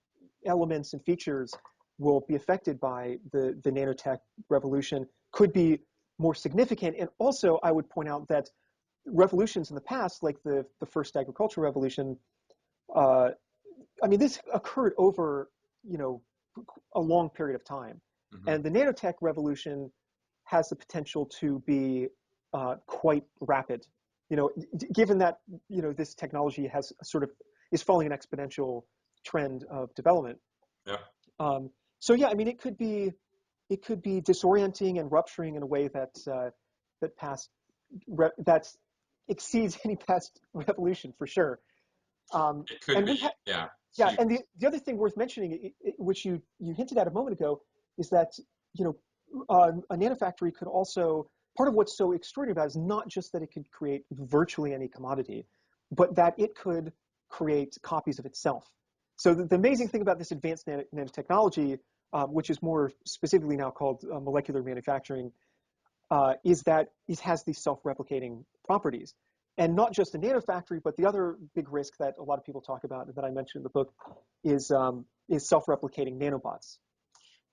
Speaker 2: elements and features will be affected by the nanotech revolution could be more significant. And also, I would point out that revolutions in the past, like the first agricultural revolution, uh, I mean, this occurred over you know a long period of time,
Speaker 1: Hmm.
Speaker 2: and the nanotech revolution has the potential to be quite rapid. Given that this technology has sort of is following an exponential trend of development.
Speaker 1: Yeah.
Speaker 2: So yeah, I mean, it could be disorienting and rupturing in a way that past that exceeds any past revolution for sure.
Speaker 1: It could
Speaker 2: And
Speaker 1: be,
Speaker 2: we have
Speaker 1: yeah,
Speaker 2: Yeah,
Speaker 1: huge.
Speaker 2: and the other thing worth mentioning, which you hinted at a moment ago, is that you know a nanofactory could also, part of what's so extraordinary about it is not just that it could create virtually any commodity, but that it could create copies of itself. So the amazing thing about this advanced nanotechnology, which is more specifically now called molecular manufacturing, is that it has these self-replicating properties. And not just a nanofactory, but the other big risk that a lot of people talk about, and that I mentioned in the book, is self-replicating nanobots.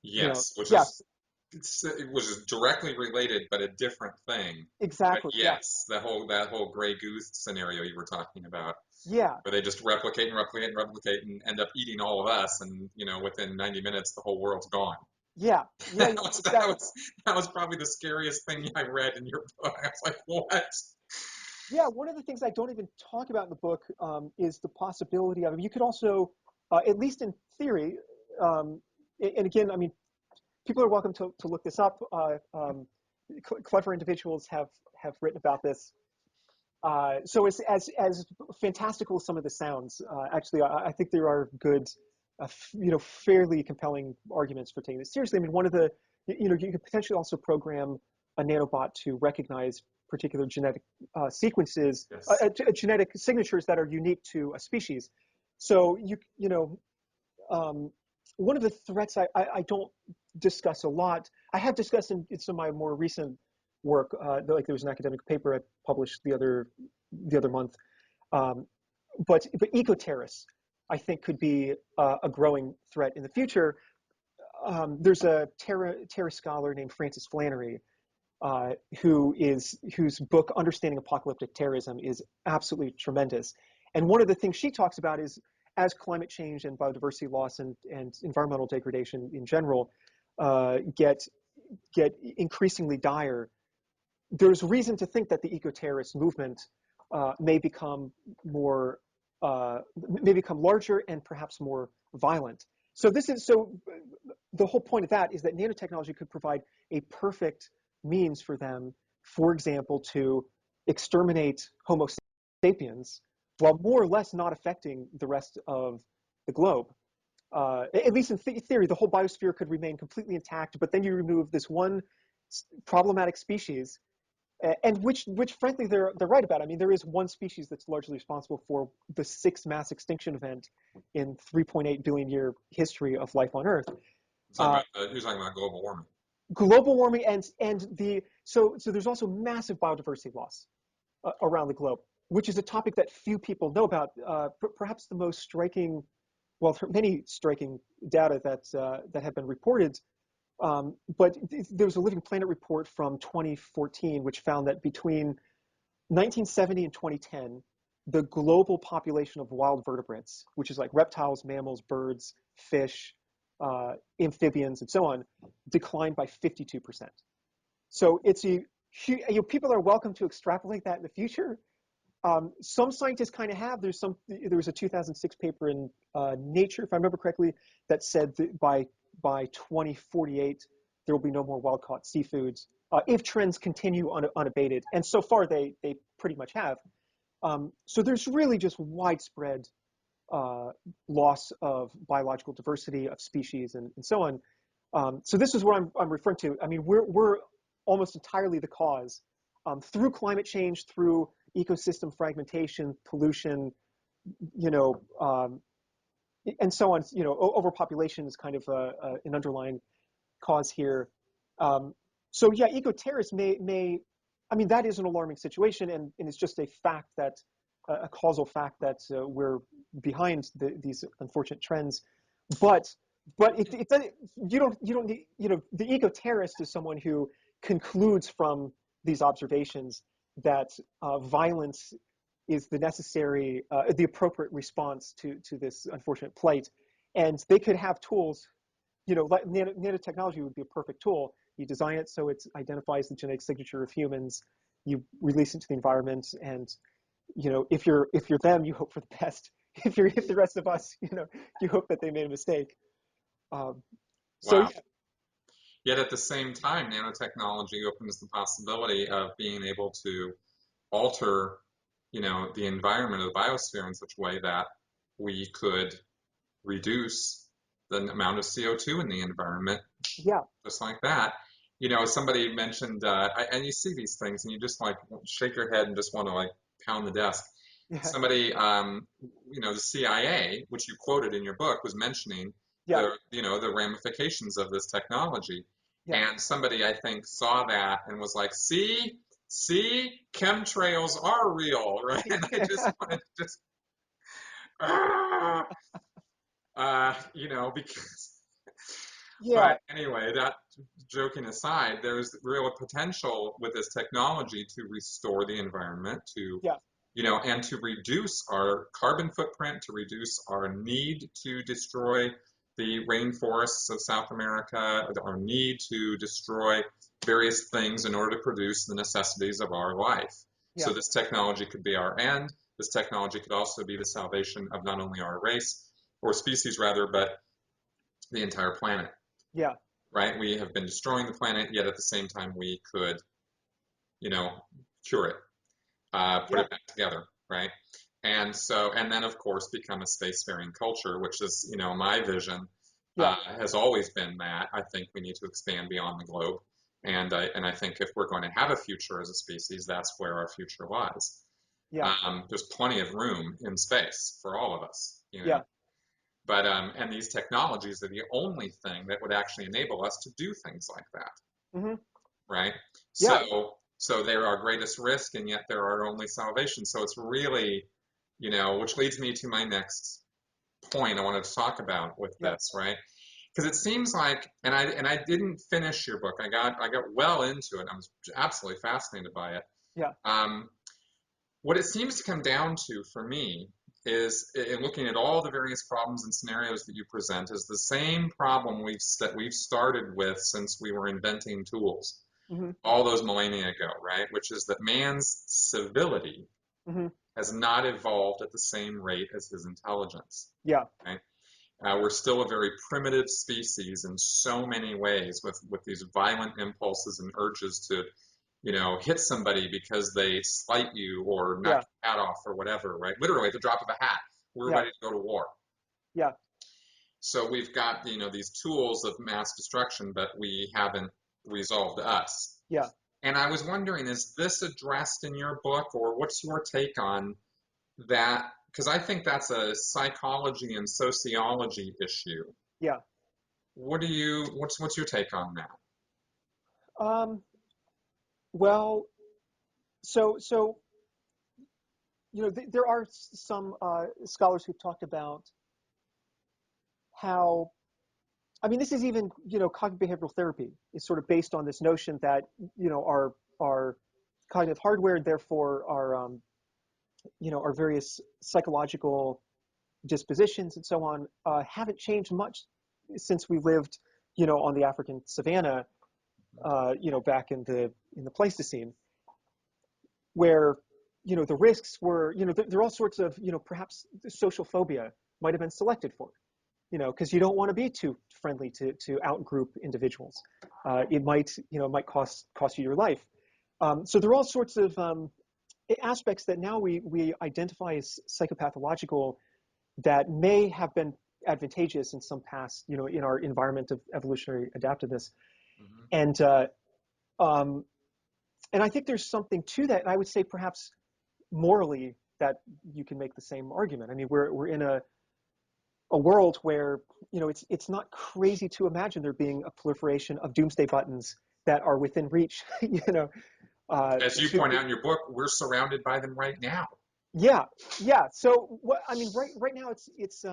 Speaker 2: You know,
Speaker 1: Yes, which is
Speaker 2: yes,
Speaker 1: it was directly related, but a different thing. But
Speaker 2: exactly, yeah,
Speaker 1: yes, that whole gray goose scenario you were talking about,
Speaker 2: yeah,
Speaker 1: where they just replicate and replicate and replicate and end up eating all of us, and within 90 minutes the whole world's gone.
Speaker 2: yeah, yeah,
Speaker 1: That was that
Speaker 2: exactly.
Speaker 1: was that was probably the scariest thing I read in your book. I was like, what?
Speaker 2: Yeah, one of the things I don't even talk about in the book is the possibility of, you could also, at least in theory, um, and again, I mean, people are welcome to look this up. Clever individuals have written about this. So as fantastical as some of this sounds, actually, I think there are good, fairly compelling arguments for taking this seriously. I mean, one of the, you could potentially also program a nanobot to recognize particular genetic sequences,
Speaker 1: Yes.
Speaker 2: genetic signatures that are unique to a species. So um, one of the threats I don't discuss a lot. I have discussed in some of my more recent work. Like there was an academic paper I published the other month. Um, but eco-terrorists, I think, could be a growing threat in the future. There's a terror scholar named Francis Flannery, whose book Understanding Apocalyptic Terrorism is absolutely tremendous. And one of the things she talks about is, as climate change and biodiversity loss and environmental degradation in general get increasingly dire, there's reason to think that the eco-terrorist movement may become more may become larger and perhaps more violent. So the whole point of that is that nanotechnology could provide a perfect means for them, for example, to exterminate Homo sapiens while more or less not affecting the rest of the globe. At least in theory, the whole biosphere could remain completely intact, but then you remove this one problematic species, and which frankly they're right about. I mean, there is one species that's largely responsible for the sixth mass extinction event in 3.8 billion year history of life on Earth.
Speaker 1: You're talking
Speaker 2: Uh,
Speaker 1: about you're talking about global warming.
Speaker 2: global warming and so there's also massive biodiversity loss around the globe, which is a topic that few people know about. Perhaps the most striking, well, there are many striking data that have been reported. But there was a Living Planet report from 2014, which found that between 1970 and 2010, the global population of wild vertebrates, which is like reptiles, mammals, birds, fish, amphibians, and so on, declined by 52%. So it's people are welcome to extrapolate that in the future. Some scientists kind of have. There was a 2006 paper in Nature, if I remember correctly, that said that by 2048 there will be no more wild-caught seafoods if trends continue unabated. And so far they pretty much have. So there's really just widespread loss of biological diversity of species and so on. So this is what I'm referring to. I mean, we're almost entirely the cause through climate change, through ecosystem fragmentation, pollution, and so on. Overpopulation is kind of an underlying cause here. So yeah, eco-terrorists I mean, that is an alarming situation, and it's just a fact a causal fact that we're behind these unfortunate trends. But it doesn't, you don't need, the eco-terrorist is someone who concludes from these observations that violence is the appropriate response to this unfortunate plight. And they could have tools, like nanotechnology would be a perfect tool. You design it so it identifies the genetic signature of humans. You release it to the environment, and if you're them, you hope for the best. If the rest of us, you hope that they made a mistake. So
Speaker 1: Wow. Yet at the same time, nanotechnology opens the possibility of being able to alter, the environment of the biosphere in such a way that we could reduce the amount of CO2 in the environment,
Speaker 2: yeah,
Speaker 1: just like that. Somebody mentioned, and you see these things and you just like shake your head and just want to like pound the desk.
Speaker 2: yeah,
Speaker 1: Somebody, the CIA, which you quoted in your book, was mentioning
Speaker 2: yeah,
Speaker 1: the ramifications of this technology.
Speaker 2: yeah.
Speaker 1: And somebody, I think, saw that and was like, see, chemtrails are real, right? And I just wanted to just, ah, because,
Speaker 2: Yeah,
Speaker 1: but anyway, that joking aside, there's real potential with this technology to restore the environment,
Speaker 2: yeah,
Speaker 1: and to reduce our carbon footprint, to reduce our need to destroy the rainforests of South America, our need to destroy various things in order to produce the necessities of our life.
Speaker 2: yeah,
Speaker 1: So this technology could be our end. This technology could also be the salvation of not only our race, or species rather, but the entire planet,
Speaker 2: yeah,
Speaker 1: right? We have been destroying the planet, yet at the same time we could, you know, cure it, put
Speaker 2: yeah,
Speaker 1: it back together, right? And then of course become a spacefaring culture, which is, my vision
Speaker 2: yeah,
Speaker 1: has always been that I think we need to expand beyond the globe, and I think if we're going to have a future as a species, that's where our future lies.
Speaker 2: yeah,
Speaker 1: There's plenty of room in space for all of us,
Speaker 2: yeah.
Speaker 1: But and these technologies are the only thing that would actually enable us to do things like that,
Speaker 2: Hmm.
Speaker 1: right?
Speaker 2: Yeah,
Speaker 1: So they're our greatest risk, and yet they're our only salvation. So it's really, which leads me to my next point I wanted to talk about with
Speaker 2: yeah,
Speaker 1: this, right? Because it seems like, and I didn't finish your book. I got well into it. I was absolutely fascinated by it.
Speaker 2: yeah,
Speaker 1: Um, what it seems to come down to for me is, in looking at all the various problems and scenarios that you present, is the same problem we've started with since we were inventing tools
Speaker 2: hmm,
Speaker 1: all those millennia ago, right? Which is that man's civility
Speaker 2: hmm,
Speaker 1: has not evolved at the same rate as his intelligence,
Speaker 2: yeah,
Speaker 1: right? We're still a very primitive species in so many ways, with these violent impulses and urges to, hit somebody because they slight you or knock
Speaker 2: yeah,
Speaker 1: your hat off or whatever, right? Literally at the drop of a hat, we're
Speaker 2: yeah,
Speaker 1: ready to go to war.
Speaker 2: yeah,
Speaker 1: So we've got, these tools of mass destruction, but we haven't resolved us.
Speaker 2: yeah.
Speaker 1: And I was wondering, is this addressed in your book, or what's your take on that? Because I think that's a psychology and sociology issue.
Speaker 2: Yeah.
Speaker 1: What's your take on that?
Speaker 2: Um, well, so there are some scholars who've talked about how, I mean, this is even, cognitive behavioral therapy is sort of based on this notion that, our cognitive hardware, therefore our various psychological dispositions and so on, haven't changed much since we lived, on the African savanna, back in the Pleistocene, where, the risks were, there are all sorts of, perhaps social phobia might have been selected for, because you don't want to be too friendly to out-group individuals. It might cost you your life. So there are all sorts of aspects that now we identify as psychopathological that may have been advantageous in some past, in our environment of evolutionary adaptiveness.
Speaker 1: Hmm.
Speaker 2: And um, and I think there's something to that. And I would say perhaps morally that you can make the same argument. I mean, we're in a world where, it's not crazy to imagine there being a proliferation of doomsday buttons that are within reach,
Speaker 1: As you
Speaker 2: to
Speaker 1: point out in your book, we're surrounded by them right now.
Speaker 2: yeah, yeah. So what I mean, right now it's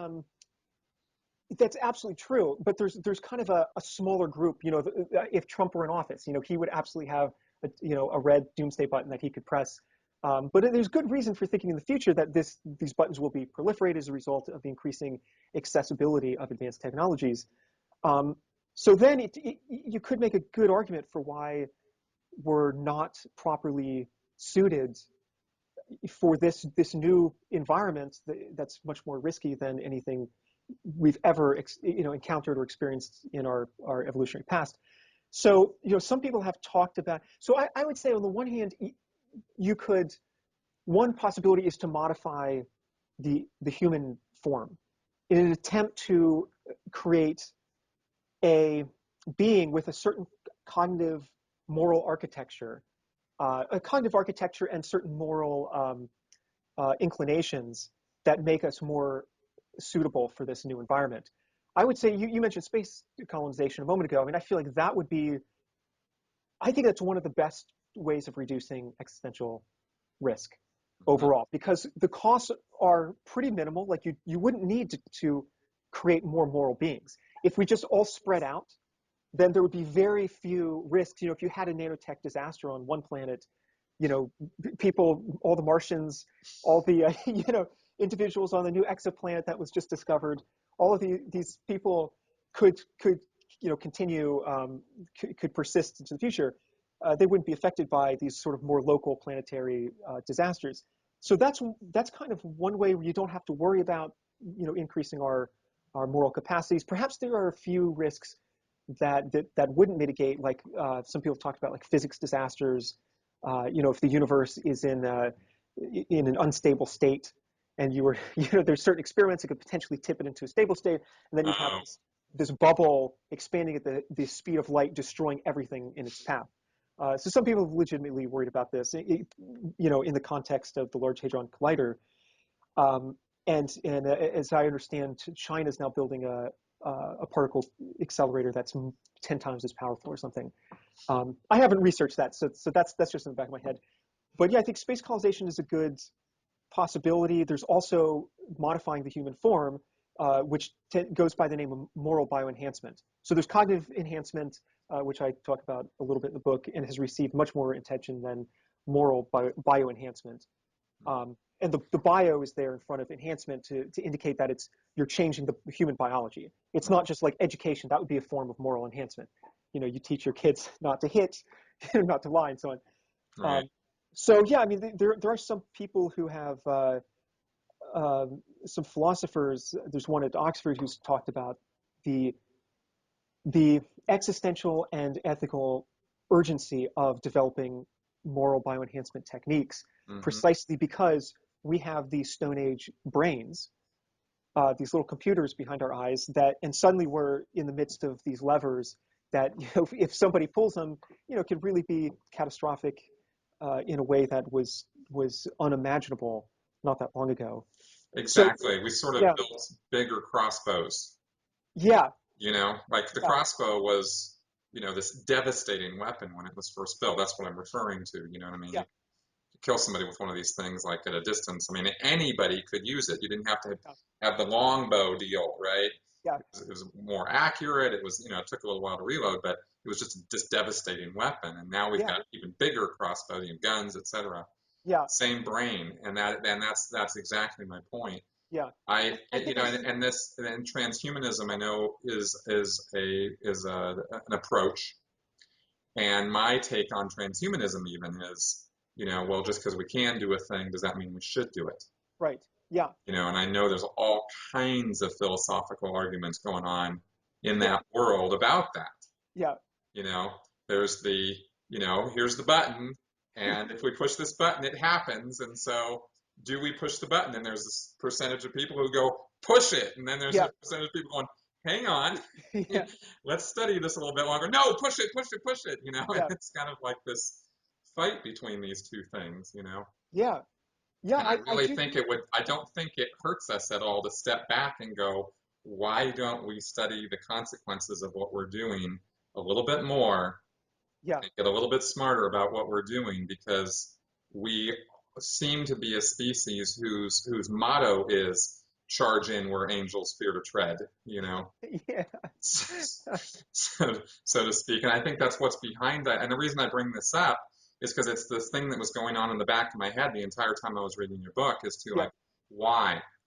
Speaker 2: that's absolutely true. But there's kind of a smaller group. If Trump were in office, he would absolutely have a red doomsday button that he could press. But there's good reason for thinking in the future that these buttons will be proliferated as a result of the increasing accessibility of advanced technologies. Um, so then you could make a good argument for why we're not properly suited for this new environment that's much more risky than anything we've ever encountered or experienced in our evolutionary past. So some people have talked about. So I would say on the one hand, you could one possibility is to modify the human form in an attempt to create a being with a certain cognitive moral architecture, a cognitive architecture and certain moral inclinations that make us more suitable for this new environment. I would say you mentioned space colonization a moment ago. I mean, I feel like that would be, I think that's one of the best ways of reducing existential risk
Speaker 1: Hmm.
Speaker 2: overall because the costs are pretty minimal. Like you wouldn't need to create more moral beings. If we just all spread out, then there would be very few risks. If you had a nanotech disaster on one planet, people, all the Martians, all the individuals on the new exoplanet that was just discovered, all of these people could continue, could persist into the future. They wouldn't be affected by these sort of more local planetary disasters. So that's kind of one way where you don't have to worry about increasing our moral capacities. Perhaps there are a few risks that wouldn't mitigate, like some people talked about, like physics disasters. If the universe is in an unstable state, and you were, there's certain experiments that could potentially tip it into a stable state, and then you'd have
Speaker 1: Uh-oh.
Speaker 2: this bubble expanding at the speed of light, destroying everything in its path. So some people have legitimately worried about this, in the context of the Large Hadron Collider. Um, and as I understand, China is now building a particle accelerator that's 10 times as powerful or something. I haven't researched that, so that's just in the back of my head. But yeah, I think space colonization is a good possibility. There's also modifying the human form, which goes by the name of moral bioenhancement. So there's cognitive enhancement, which I talk about a little bit in the book, and has received much more attention than moral bioenhancement. And the bio is there in front of enhancement to indicate that you're changing the human biology. It's not just like education. That would be a form of moral enhancement. You teach your kids not to hit, not to lie, and so on.
Speaker 1: Right.
Speaker 2: Um, so yeah, I mean, there are some people who have some philosophers. There's one at Oxford who's talked about the the existential and ethical urgency of developing moral bioenhancement techniques,
Speaker 1: Hmm.
Speaker 2: precisely because we have these Stone Age brains, these little computers behind our eyes and suddenly we're in the midst of these levers that, if somebody pulls them, could really be catastrophic in a way that was unimaginable not that long ago. So
Speaker 1: Exactly. We sort of
Speaker 2: yeah,
Speaker 1: built bigger crossbows.
Speaker 2: yeah,
Speaker 1: Like the
Speaker 2: yeah,
Speaker 1: crossbow was this devastating weapon when it was first built. That's what I'm referring to. You know what I mean?
Speaker 2: Yeah.
Speaker 1: You kill somebody with one of these things like at a distance. I mean, anybody could use it. You didn't have to
Speaker 2: Yeah.
Speaker 1: have the longbow deal, right?
Speaker 2: Yeah.
Speaker 1: It was more accurate. It was, it took a little while to reload, but it was just a devastating weapon. And now we've
Speaker 2: Yeah.
Speaker 1: got even bigger crossbow, guns, etc.
Speaker 2: Yeah.
Speaker 1: Same brain, and that's exactly my point.
Speaker 2: Yeah.
Speaker 1: I
Speaker 2: I think
Speaker 1: and transhumanism I know is an approach, and my take on transhumanism even is, well, just because we can do a thing, does that mean we should do it?
Speaker 2: right. Yeah.
Speaker 1: And I know there's all kinds of philosophical arguments going on in
Speaker 2: Yeah.
Speaker 1: that world about that.
Speaker 2: Yeah.
Speaker 1: You know, there's here's the button, and if we push this button, it happens. And so, do we push the button? And there's this percentage of people who go, push it. And then there's
Speaker 2: Yeah.
Speaker 1: a percentage of people going, hang on,
Speaker 2: Yeah.
Speaker 1: let's study this a little bit longer. No, push it, push it, push it. And
Speaker 2: Yeah.
Speaker 1: it's kind of like this fight between these two things.
Speaker 2: Yeah. Yeah.
Speaker 1: And I
Speaker 2: I
Speaker 1: really
Speaker 2: do
Speaker 1: think
Speaker 2: think.
Speaker 1: I don't think it hurts us at all to step back and go, why don't we study the consequences of what we're doing a little bit more
Speaker 2: Yeah.
Speaker 1: and get a little bit smarter about what we're doing, because we seem to be a species whose motto is charge in where angels fear to tread.
Speaker 2: Yeah.
Speaker 1: so to speak. And I think that's what's behind that. And the reason I bring this up is because it's this thing that was going on in the back of my head the entire time I was reading your book, is to
Speaker 2: Yeah.
Speaker 1: like,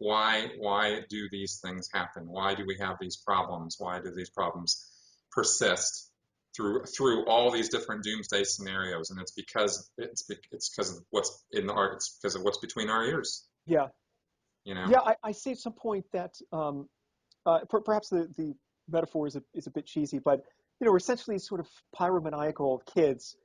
Speaker 1: why do these things happen? Why do we have these problems? Why do these problems persist through all these different doomsday scenarios? And it's because of what's in the art. It's because of what's between our ears.
Speaker 2: Yeah.
Speaker 1: You know.
Speaker 2: Yeah. I see at some point that perhaps the metaphor is a bit cheesy, but we're essentially sort of pyromaniacal kids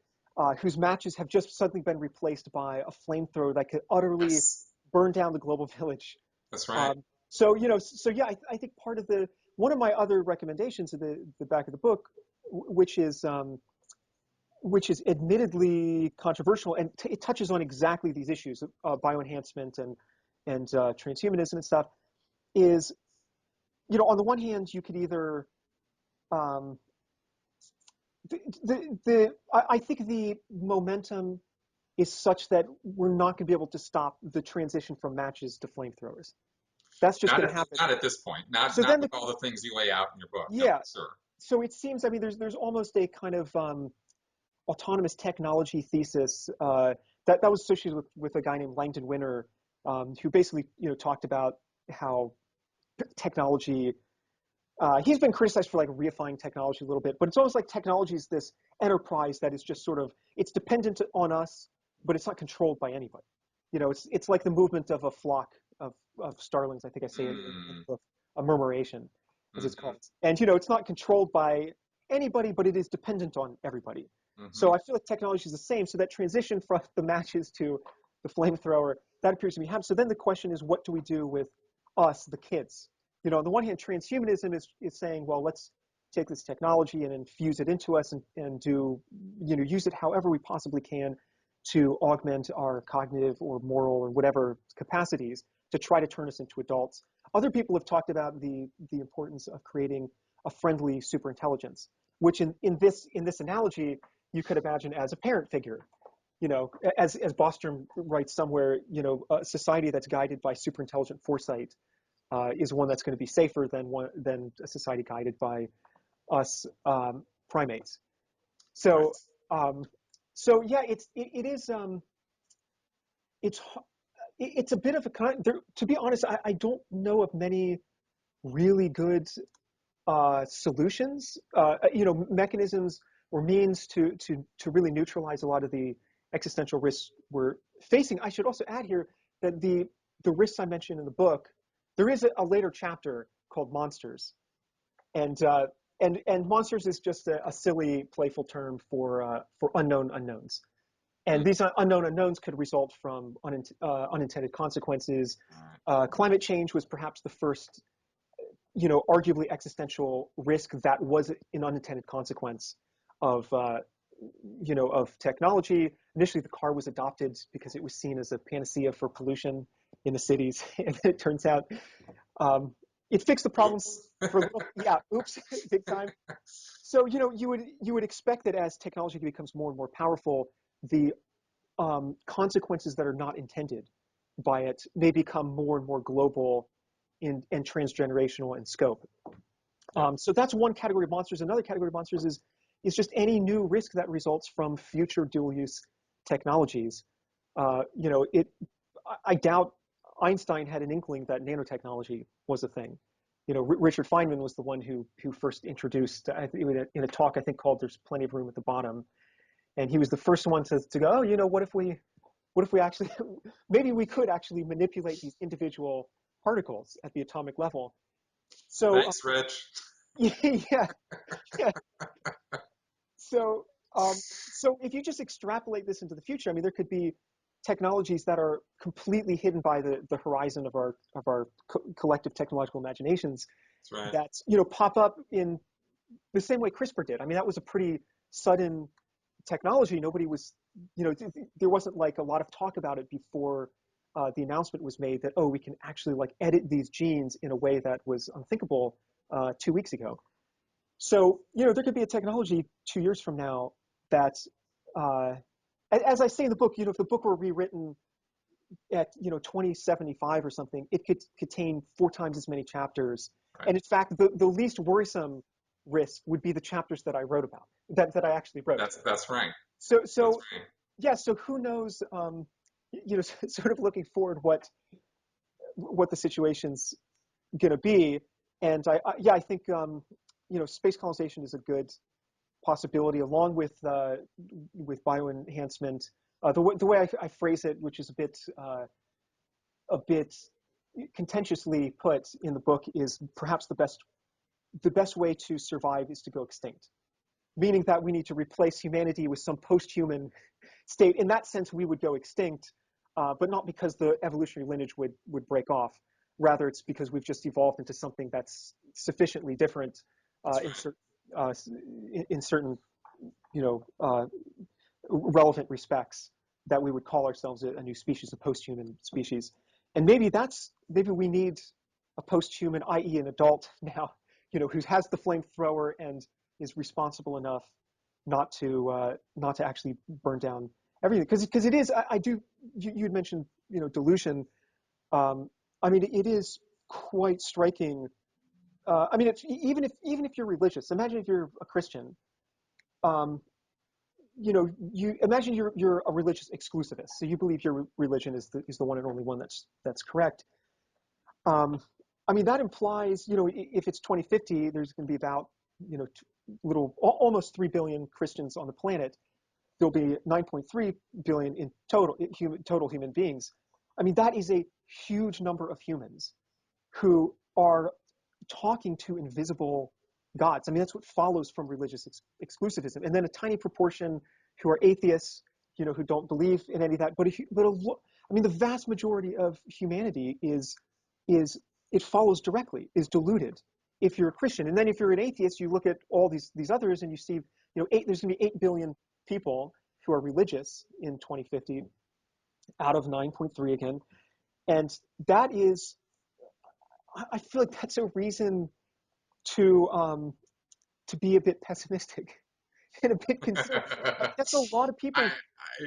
Speaker 2: whose matches have just suddenly been replaced by a flamethrower that could utterly
Speaker 1: Yes,
Speaker 2: burn down the global village.
Speaker 1: that's right.
Speaker 2: So yeah, I think part of one of my other recommendations in the back of the book, which is admittedly controversial, and it touches on exactly these issues of bioenhancement and transhumanism and stuff, is on the one hand you could either um, I think the momentum is such that we're not going to be able to stop the transition from matches to flamethrowers. That's just going to happen.
Speaker 1: Not at this point. Not
Speaker 2: So
Speaker 1: not
Speaker 2: then
Speaker 1: with all the things you lay out in your book. No,
Speaker 2: yeah,
Speaker 1: sir.
Speaker 2: so it seems, I mean, there's almost a kind of autonomous technology thesis that was associated with a guy named Langdon Winner, who basically talked about how technology. He's been criticized for like reifying technology a little bit, but it's almost like technology is this enterprise that is just sort of, it's dependent on us, but it's not controlled by anybody. It's like the movement of a flock of starlings. I think I say it
Speaker 1: Mm,
Speaker 2: in a murmuration, as it's
Speaker 1: mm-hmm,
Speaker 2: called. And it's not controlled by anybody, but it is dependent on everybody.
Speaker 1: mm-hmm.
Speaker 2: So I feel like technology is the same. So that transition from the matches to the flamethrower, that appears to be happening. So then the question is, what do we do with us, the kids? On the one hand, transhumanism is saying, well, let's take this technology and infuse it into us and do, use it however we possibly can to augment our cognitive or moral or whatever capacities to try to turn us into adults. Other people have talked about the importance of creating a friendly superintelligence, which in this analogy, you could imagine as a parent figure. As Bostrom writes somewhere, a society that's guided by superintelligent foresight is one that's going to be safer than a society guided by us primates.
Speaker 1: Right.
Speaker 2: So so yeah, it is it's it's a bit of a to be honest, I don't know of many really good solutions, mechanisms or means to really neutralize a lot of the existential risks we're facing. I should also add here that the risks I mentioned in the book, there is a later chapter called Monsters, and and monsters is just a silly, playful term for unknown unknowns. And
Speaker 1: Mm,
Speaker 2: these unknown unknowns could result from unintended consequences.
Speaker 1: all right.
Speaker 2: Climate change was perhaps the first, arguably existential risk that was an unintended consequence of, of technology. Initially, the car was adopted because it was seen as a panacea for pollution in the cities, and it turns out um, it fixed the problem
Speaker 1: Oops.
Speaker 2: for a little. Yeah, oops, big time. So, you would expect that as technology becomes more and more powerful, the consequences that are not intended by it may become more and more global and transgenerational in scope. So that's one category of monsters. Another category of monsters is just any new risk that results from future dual-use technologies. I doubt Einstein had an inkling that nanotechnology was a thing. Richard Feynman was the one who first introduced, in a talk I think called "There's Plenty of Room at the Bottom," and he was the first one to go, oh, what if we actually, maybe we could actually manipulate these individual particles at the atomic level. So
Speaker 3: thanks, Rich.
Speaker 2: yeah, yeah. So so if you just extrapolate this into the future, I mean, there could be technologies that are completely hidden by the horizon of our collective technological imaginations.
Speaker 3: That's right.
Speaker 2: That pop up in the same way CRISPR did. I mean, that was a pretty sudden technology. Nobody was, there wasn't like a lot of talk about it before the announcement was made that, oh, we can actually like edit these genes in a way that was unthinkable 2 weeks ago. So, there could be a technology 2 years from now that, as I say in the book, if the book were rewritten at 2075 or something, it could contain 4 times as many chapters.
Speaker 3: Right.
Speaker 2: And in fact, the least worrisome risk would be the chapters that I wrote about, that I actually wrote.
Speaker 3: That's right.
Speaker 2: So
Speaker 3: That's right.
Speaker 2: yeah. So who knows? Sort of looking forward, what the situation's gonna be. And I think space colonization is a good possibility, along with bioenhancement. The way I phrase it, which is a bit contentiously put in the book, is perhaps the best way to survive is to go extinct, meaning that we need to replace humanity with some post-human state. In that sense, we would go extinct, but not because the evolutionary lineage would break off. Rather, it's because we've just evolved into something that's sufficiently different in certain relevant respects that we would call ourselves a new species, a post-human species. And maybe we need a post-human, i.e. an adult now, who has the flamethrower and is responsible enough not to actually burn down everything. Because it is, you had mentioned, delusion. I mean, it is quite striking. I mean, even if you're religious, imagine if you're a Christian. You imagine you're a religious exclusivist, so you believe your religion is the one and only one that's correct. I mean, that implies, if it's 2050, there's going to be about, almost 3 billion Christians on the planet. There'll be 9.3 billion in total human beings. I mean, that is a huge number of humans who are talking to invisible gods. I mean, that's what follows from religious exclusivism. And then a tiny proportion who are atheists, who don't believe in any of that. But I mean, the vast majority of humanity it follows directly, is deluded if you're a Christian. And then if you're an atheist, you look at all these others and you see, there's going to be 8 billion people who are religious in 2050 out of 9.3 again. And that is, I feel like that's a reason to be a bit pessimistic and a bit concerned. That's a lot of people.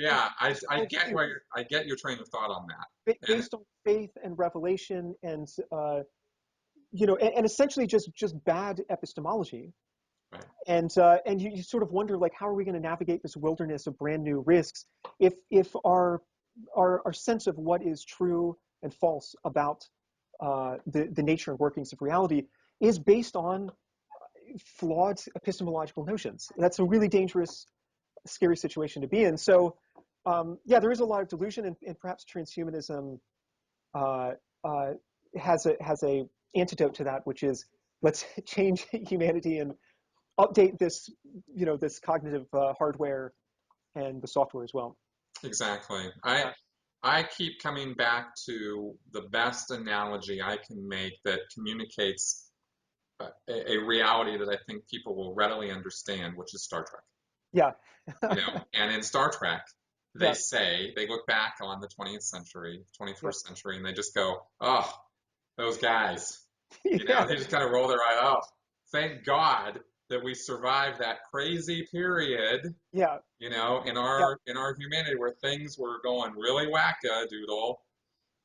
Speaker 3: I get your train of thought on that.
Speaker 2: Based on faith and revelation and and essentially just bad epistemology.
Speaker 3: Right.
Speaker 2: And you sort of wonder, like, how are we going to navigate this wilderness of brand new risks if our sense of what is true and false about the nature and workings of reality is based on flawed epistemological notions. That's a really dangerous, scary situation to be in. So, there is a lot of delusion, and perhaps transhumanism has a antidote to that, which is, let's change humanity and update this cognitive hardware and the software as well.
Speaker 3: Exactly. I keep coming back to the best analogy I can make that communicates a reality that I think people will readily understand, which is Star Trek.
Speaker 2: Yeah.
Speaker 3: And in Star Trek, they look back on the 20th century, 21st century, and they just go, oh, those guys. They just kind of roll their eye, oh, thank God that we survived that crazy period,
Speaker 2: Yeah.
Speaker 3: you know, in
Speaker 2: Yeah.
Speaker 3: our humanity where things were going really wackadoodle,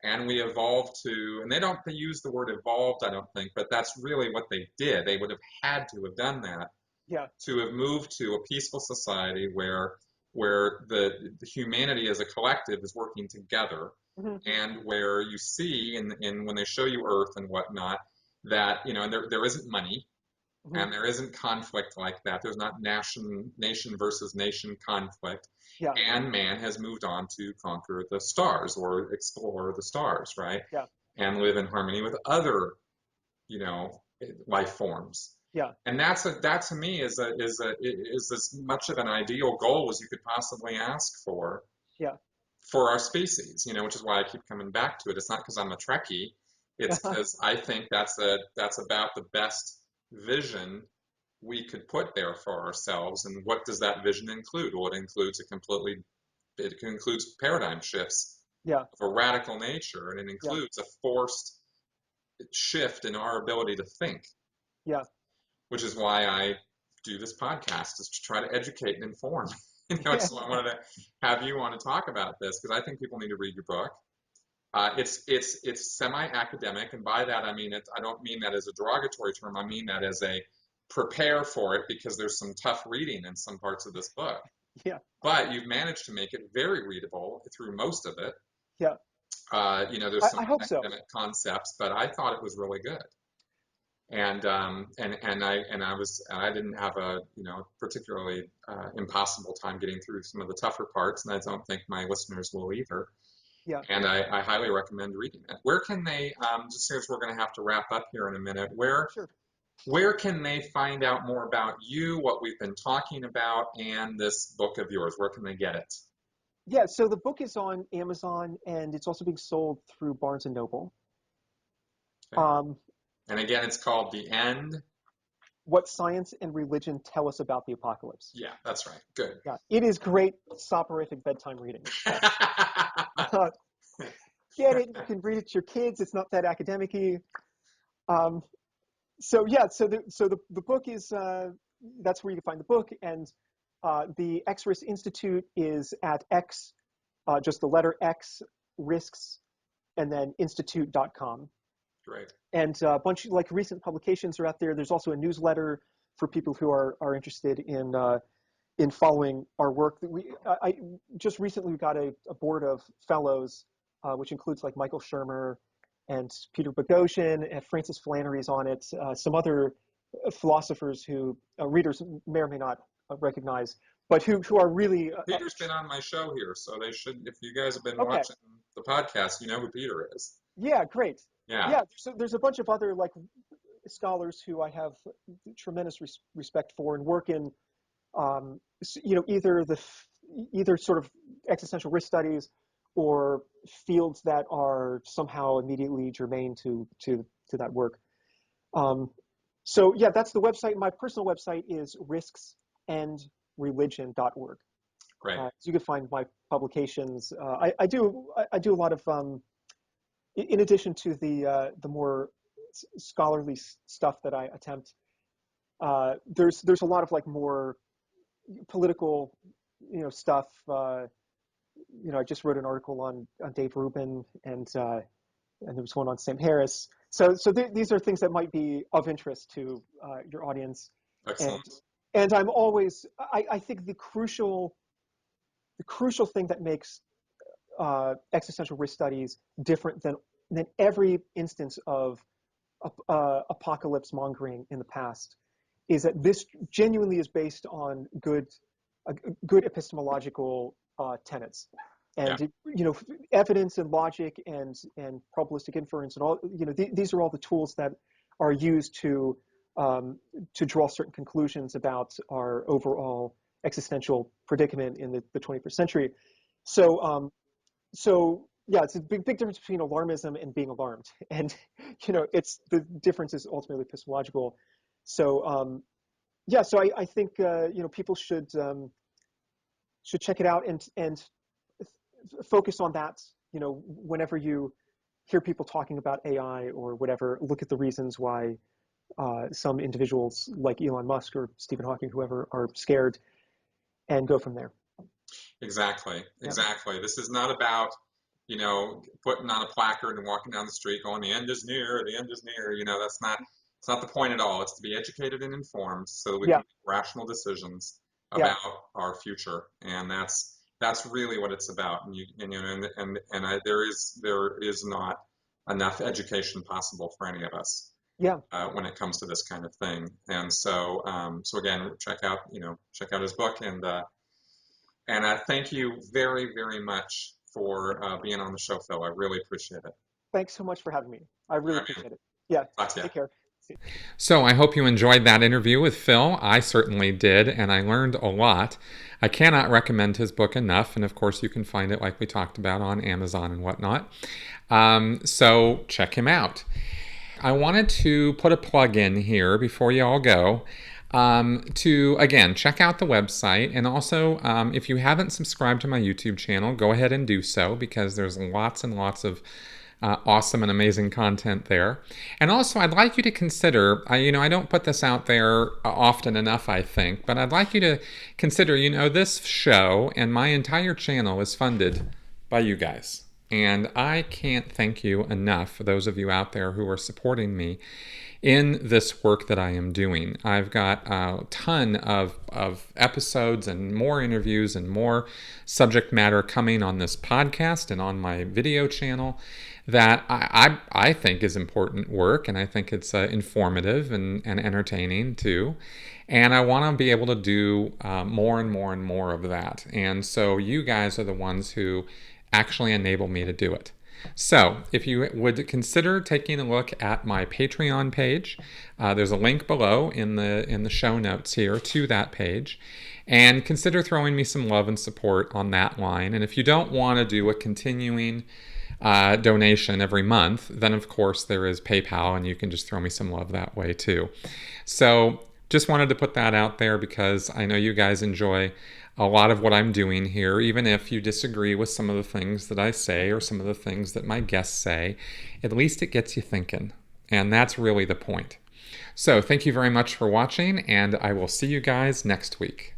Speaker 3: and we evolved to, and they use the word evolved, I don't think, but that's really what they did. They would have had to have done that
Speaker 2: Yeah.
Speaker 3: to have moved to a peaceful society where the humanity as a collective is working together,
Speaker 2: Hmm.
Speaker 3: and where you see in when they show you Earth and whatnot that you know there isn't money
Speaker 2: Hmm.
Speaker 3: and there isn't conflict like that. There's not nation versus nation conflict,
Speaker 2: Yeah.
Speaker 3: and man has moved on to conquer the stars or explore the stars, right?
Speaker 2: Yeah.
Speaker 3: And live in harmony with other, you know, life forms.
Speaker 2: Yeah.
Speaker 3: And that to me is as much of an ideal goal as you could possibly ask
Speaker 2: Yeah.
Speaker 3: for our species, you know, which is why I keep coming back to it. It's not because I'm a Trekkie, it's because I think that's about the best vision we could put there for ourselves. And what does that vision include? Well, it includes paradigm shifts
Speaker 2: Yeah.
Speaker 3: of a radical nature, and it
Speaker 2: Yeah.
Speaker 3: includes a forced shift in our ability to think,
Speaker 2: Yeah.
Speaker 3: which is why I do this podcast, is to try to educate and inform. You know, so I wanted to have you on to talk about this because I think people need to read your book. It's semi-academic, and by that I mean I don't mean that as a derogatory term. I mean that as a prepare for it because there's some tough reading in some parts of this book.
Speaker 2: Yeah.
Speaker 3: But you've managed to make it very readable through most of it.
Speaker 2: Yeah.
Speaker 3: You know, there's some
Speaker 2: I hope so.
Speaker 3: academic concepts, but I thought it was really good. And I didn't have a you know particularly impossible time getting through some of the tougher parts, and I don't think my listeners will either.
Speaker 2: Yeah.
Speaker 3: And I highly recommend reading it. Where can they, just as we're going to have to wrap up here in a minute,
Speaker 2: Sure.
Speaker 3: where can they find out more about you, what we've been talking about, and this book of yours? Where can they get it?
Speaker 2: Yeah. So the book is on Amazon, and it's also being sold through Barnes and Noble.
Speaker 3: Okay.
Speaker 2: Um,
Speaker 3: And again, it's called The End.
Speaker 2: what science and religion tell us about the apocalypse.
Speaker 3: Yeah, that's right. Good.
Speaker 2: Yeah. It is great soporific bedtime reading. Uh, get it? You can read it to your kids. It's not that academic-y. Um, so yeah. So the book is that's where you can find the book, and the XRIS Institute is at X, just the letter X, risks, and then institute.com.
Speaker 3: Great.
Speaker 2: And a bunch of like recent publications are out there. There's also a newsletter for people who are interested in following our work. I just recently got a board of fellows, which includes like Michael Shermer and Peter Boghossian, and Francis Flannery's on it, some other philosophers who readers may or may not recognize, but who are really
Speaker 3: Peter's been on my show here, so they should, if you guys have been
Speaker 2: okay.
Speaker 3: watching the podcast, you know who Peter is.
Speaker 2: Yeah, great.
Speaker 3: Yeah.
Speaker 2: Yeah, there's a bunch of other like scholars who I have tremendous respect for and work in, you know, either sort of existential risk studies or fields that are somehow immediately germane to that work. Um, so yeah, that's the website. My personal website is risksandreligion.org.
Speaker 3: Great.
Speaker 2: So you can find my publications. I do a lot of in addition to the more scholarly stuff that I attempt. There's a lot of like more political, you know, stuff. You know, I just wrote an article on Dave Rubin, and there was one on Sam Harris. So these are things that might be of interest to your audience. And
Speaker 3: Excellent.
Speaker 2: and I'm always I think the crucial thing that makes existential risk studies different than every instance of apocalypse mongering in the past is that this genuinely is based on good epistemological tenets,
Speaker 3: Yeah.
Speaker 2: and you know, evidence and logic and probabilistic inference and all, you know, these are all the tools that are used to draw certain conclusions about our overall existential predicament in the 21st century. So yeah, it's a big difference between alarmism and being alarmed, and you know, it's the difference is ultimately epistemological. So yeah, so I think you know, people should check it out and focus on that. You know, whenever you hear people talking about AI or whatever, look at the reasons why some individuals like Elon Musk or Stephen Hawking, whoever, are scared, and go from there.
Speaker 3: Exactly.
Speaker 2: Yeah.
Speaker 3: This is not about, putting on a placard and walking down the street going, the end is near, the end is near. It's not the point at all. It's to be educated and informed so that we can make rational decisions about our future. And that's really what it's about. There is not enough education possible for any of us. When it comes to this kind of thing. And so again, check out his book, and I thank you very, very much for being on the show, Phil. I really appreciate it.
Speaker 2: Thanks so much for having me. I really appreciate it. Yeah. Take care.
Speaker 1: So I hope you enjoyed that interview with Phil. I certainly did, and I learned a lot. I cannot recommend his book enough, and of course you can find it, like we talked about, on Amazon and whatnot. So check him out. I wanted to put a plug in here before you all go to, again, check out the website. And also, if you haven't subscribed to my YouTube channel, go ahead and do so, because there's lots and lots of awesome and amazing content there. And also, I'd like you to consider, I don't put this out there often enough, I think, but I'd like you to consider, this show and my entire channel is funded by you guys. And I can't thank you enough for those of you out there who are supporting me in this work that I am doing. I've got a ton of episodes and more interviews and more subject matter coming on this podcast and on my video channel that I think is important work, and I think it's informative and entertaining too. And I want to be able to do more and more and more of that. And so you guys are the ones who actually enable me to do it. So if you would consider taking a look at my Patreon page, there's a link below in the show notes here to that page, and consider throwing me some love and support on that line. And if you don't want to do a continuing donation every month, then of course there is PayPal, and you can just throw me some love that way too. So just wanted to put that out there, because I know you guys enjoy a lot of what I'm doing here, even if you disagree with some of the things that I say or some of the things that my guests say. At least it gets you thinking, and that's really the point. So thank you very much for watching, and I will see you guys next week.